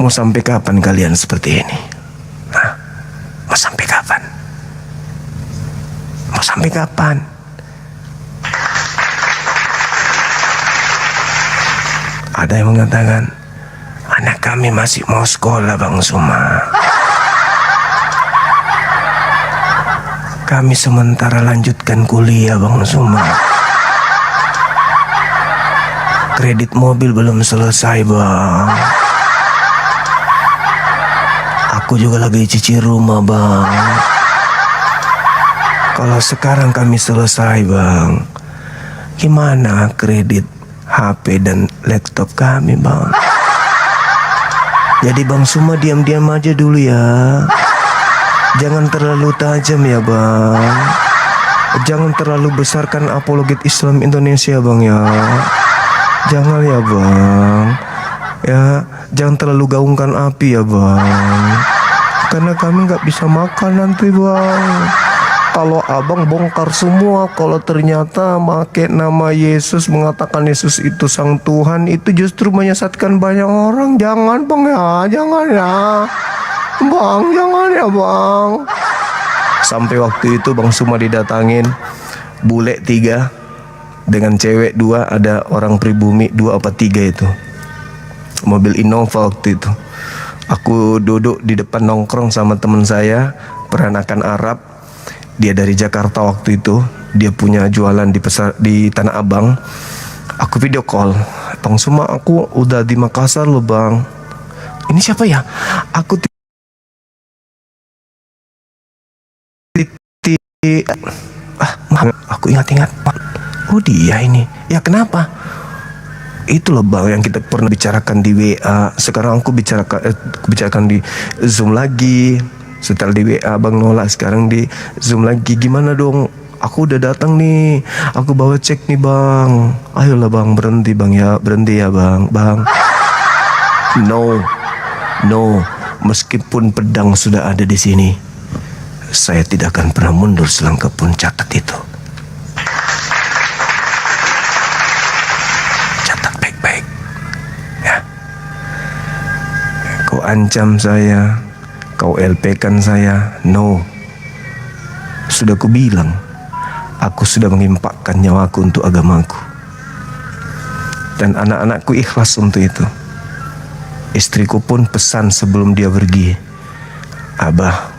mau sampai kapan kalian seperti ini? Mau sampai kapan? Mau sampai kapan? Ada yang mengatakan, anak kami masih mau sekolah Bang Suma. Kami sementara lanjutkan kuliah Bang Suma. Kredit mobil belum selesai Bang. Aku juga lagi cicil rumah Bang. Kalau sekarang kami selesai Bang, gimana kredit HP dan laptop kami Bang? Jadi Bang Suma diam-diam aja dulu ya. Jangan terlalu tajam ya Bang. Jangan terlalu besarkan apologet Islam Indonesia Bang ya. Jangan ya Bang. Ya, jangan terlalu gaungkan api ya Bang. Karena kami gak bisa makan nanti Bang. Kalau abang bongkar semua, kalau ternyata pakai nama Yesus, mengatakan Yesus itu sang Tuhan, itu justru menyesatkan banyak orang. Jangan Bang ya, jangan ya Bang, jangan ya Bang. Sampai waktu itu Bang Suma didatangin bule 3 dengan cewek 2, ada orang pribumi 2 apa 3 itu. Mobil Innova waktu itu. Aku duduk di depan nongkrong sama teman saya, peranakan Arab. Dia dari Jakarta waktu itu. Dia punya jualan di Tanah Abang. Aku video call, Bang Suma, aku udah di Makassar loh Bang. Ini siapa ya? Aku aku ingat-ingat. Oh dia ini. Ya kenapa? Itu loh Bang yang kita pernah bicarakan di WA. Sekarang aku bicarakan di Zoom lagi. Setelah di WA Bang nolak, sekarang di Zoom lagi. Gimana dong? Aku udah datang nih. Aku bawa cek nih Bang. Ayolah Bang, berhenti Bang ya. Berhenti ya Bang. No. meskipun pedang sudah ada di sini, saya tidak akan pernah mundur selangkah pun. Catat itu. Catat baik-baik. Ya. Kau ancam saya, kau LP-kan saya. No. Sudah ku bilang, aku sudah mengimpakkan nyawaku untuk agamaku. Dan anak-anakku ikhlas untuk itu. Istriku pun pesan sebelum dia pergi, Abah,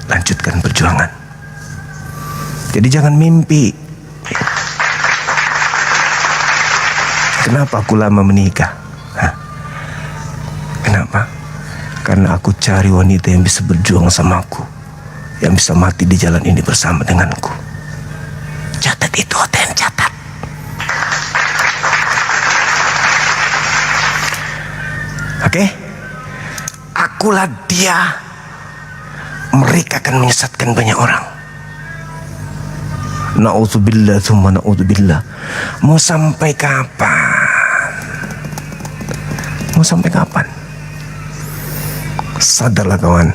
lanjutkan perjuangan. Jadi jangan mimpi. Kenapa aku lama menikah? Hah? Kenapa? Karena aku cari wanita yang bisa berjuang sama aku, yang bisa mati di jalan ini bersama denganku. Catat itu, Oten, catat. Oke? Akulah dia. Mereka akan menyesatkan banyak orang. Na'udzubillah thumma na'udzubillah. Mau sampai kapan? Mau sampai kapan? Sadarlah kawan.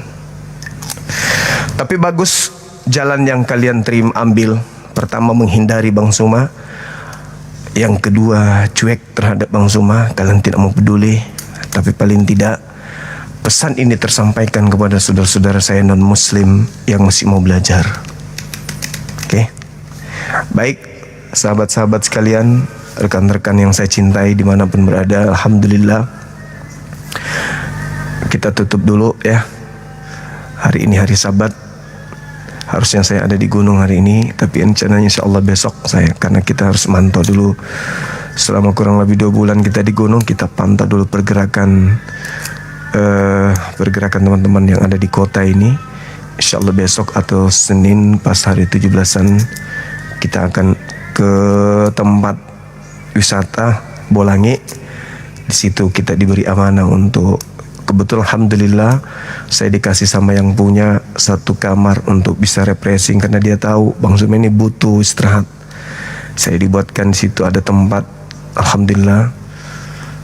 Tapi bagus jalan yang kalian ambil. Pertama, menghindari Bang Suma. Yang kedua, cuek terhadap Bang Suma. Kalian tidak mau peduli. Tapi paling tidak pesan ini tersampaikan kepada saudara-saudara saya non-muslim yang masih mau belajar. Oke. Baik, sahabat-sahabat sekalian, rekan-rekan yang saya cintai dimanapun berada, alhamdulillah. Kita tutup dulu ya. Hari ini hari Sabat. Harusnya saya ada di gunung hari ini, tapi rencananya insyaallah besok saya, karena kita harus mantau dulu selama kurang lebih 2 bulan kita di gunung. Kita pantau dulu pergerakan teman-teman yang ada di kota ini. Insyaallah besok atau Senin pas hari 17-an kita akan ke tempat wisata Bolangi. Di situ kita diberi amanah untuk, kebetulan alhamdulillah saya dikasih sama yang punya 1 kamar untuk bisa refreshing, karena dia tahu Bang Suma ini butuh istirahat. Saya dibuatkan di situ ada tempat, alhamdulillah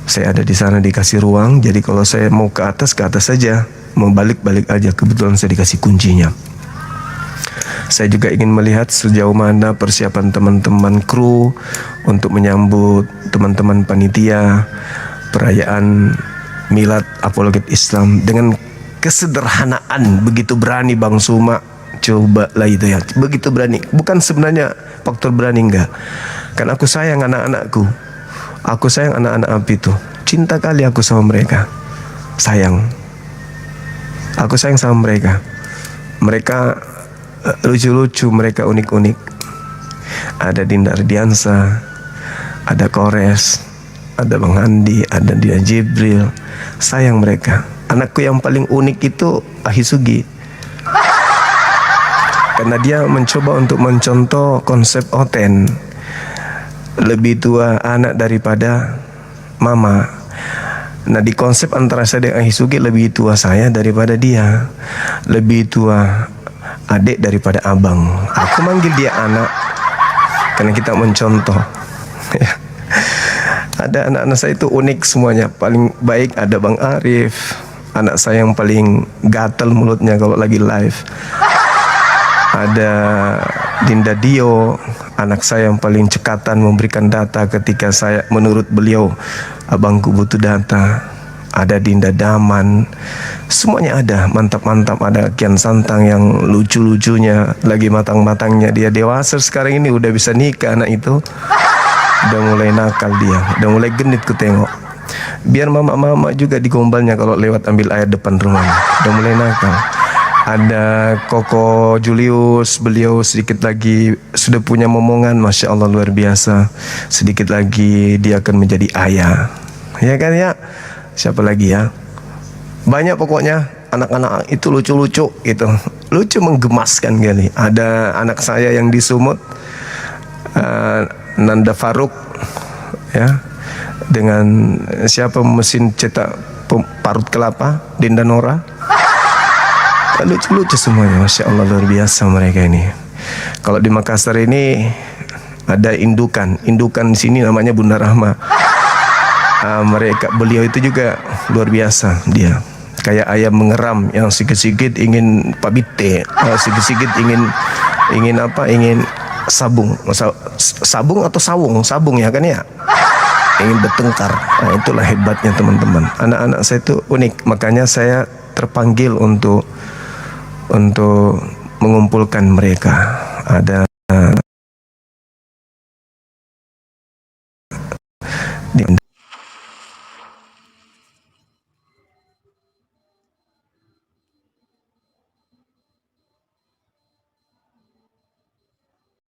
saya ada di sana dikasih ruang. Jadi kalau saya mau ke atas saja, mau balik aja. Kebetulan saya dikasih kuncinya. Saya juga ingin melihat sejauh mana persiapan teman-teman kru untuk menyambut teman-teman panitia perayaan Milad Apologet Islam dengan kesederhanaan. Begitu berani Bang Suma, coba lah itu ya, begitu berani. Bukan sebenarnya faktor berani, enggak, kan aku sayang anak-anakku, aku sayang anak-anak api itu, cinta kali aku sama mereka, sayang, aku sayang sama mereka. Mereka lucu-lucu, mereka unik-unik. Ada Dinda Ardiansa, ada Kores, ada Bang Andi, ada Dia Jibril. Sayang mereka. Anakku yang paling unik itu Ahisugi, karena dia mencoba untuk mencontoh konsep Oten. Lebih tua anak daripada mama. Nah, di konsep antara saya dan Ahisugi, lebih tua saya daripada dia, lebih tua adik daripada abang. Aku manggil dia anak karena kita mencontoh. Ada anak-anak saya itu unik semuanya. Paling baik ada Bang Arif, anak saya yang paling gatel mulutnya kalau lagi live. Ada Dinda Dio, anak saya yang paling cekatan memberikan data ketika saya, menurut beliau, abangku butuh data. Ada Dinda Daman, semuanya ada, mantap-mantap. Ada Kian Santang yang lucu-lucunya, lagi matang-matangnya. Dia dewasa sekarang ini, udah bisa nikah anak itu. Udah mulai nakal dia, udah mulai genit ku tengok. Biar mama-mama juga digombalnya kalau lewat ambil air depan rumahnya. Udah mulai nakal. Ada Koko Julius, beliau sedikit lagi sudah punya momongan, Masya Allah luar biasa. Sedikit lagi dia akan menjadi ayah. Ya kan ya? Siapa lagi ya? Banyak pokoknya anak-anak itu lucu-lucu gitu. Lucu menggemaskan kali. Ada anak saya yang di Sumut, Nanda Faruk ya, dengan siapa mesin cetak parut kelapa, Dinda Nora. Lucu-lucu semuanya, Masya Allah luar biasa mereka ini. Kalau di Makassar ini ada indukan di sini namanya Bunda Rahma. Beliau itu juga luar biasa dia. kayak ayam mengeram yang sikit-sikit ingin pabite, sikit-sikit ingin apa, ingin sabung atau sabung ya kan ya, ingin bertengkar. Nah, itulah hebatnya teman-teman. Anak-anak saya itu unik, makanya saya terpanggil untuk mengumpulkan mereka. Ada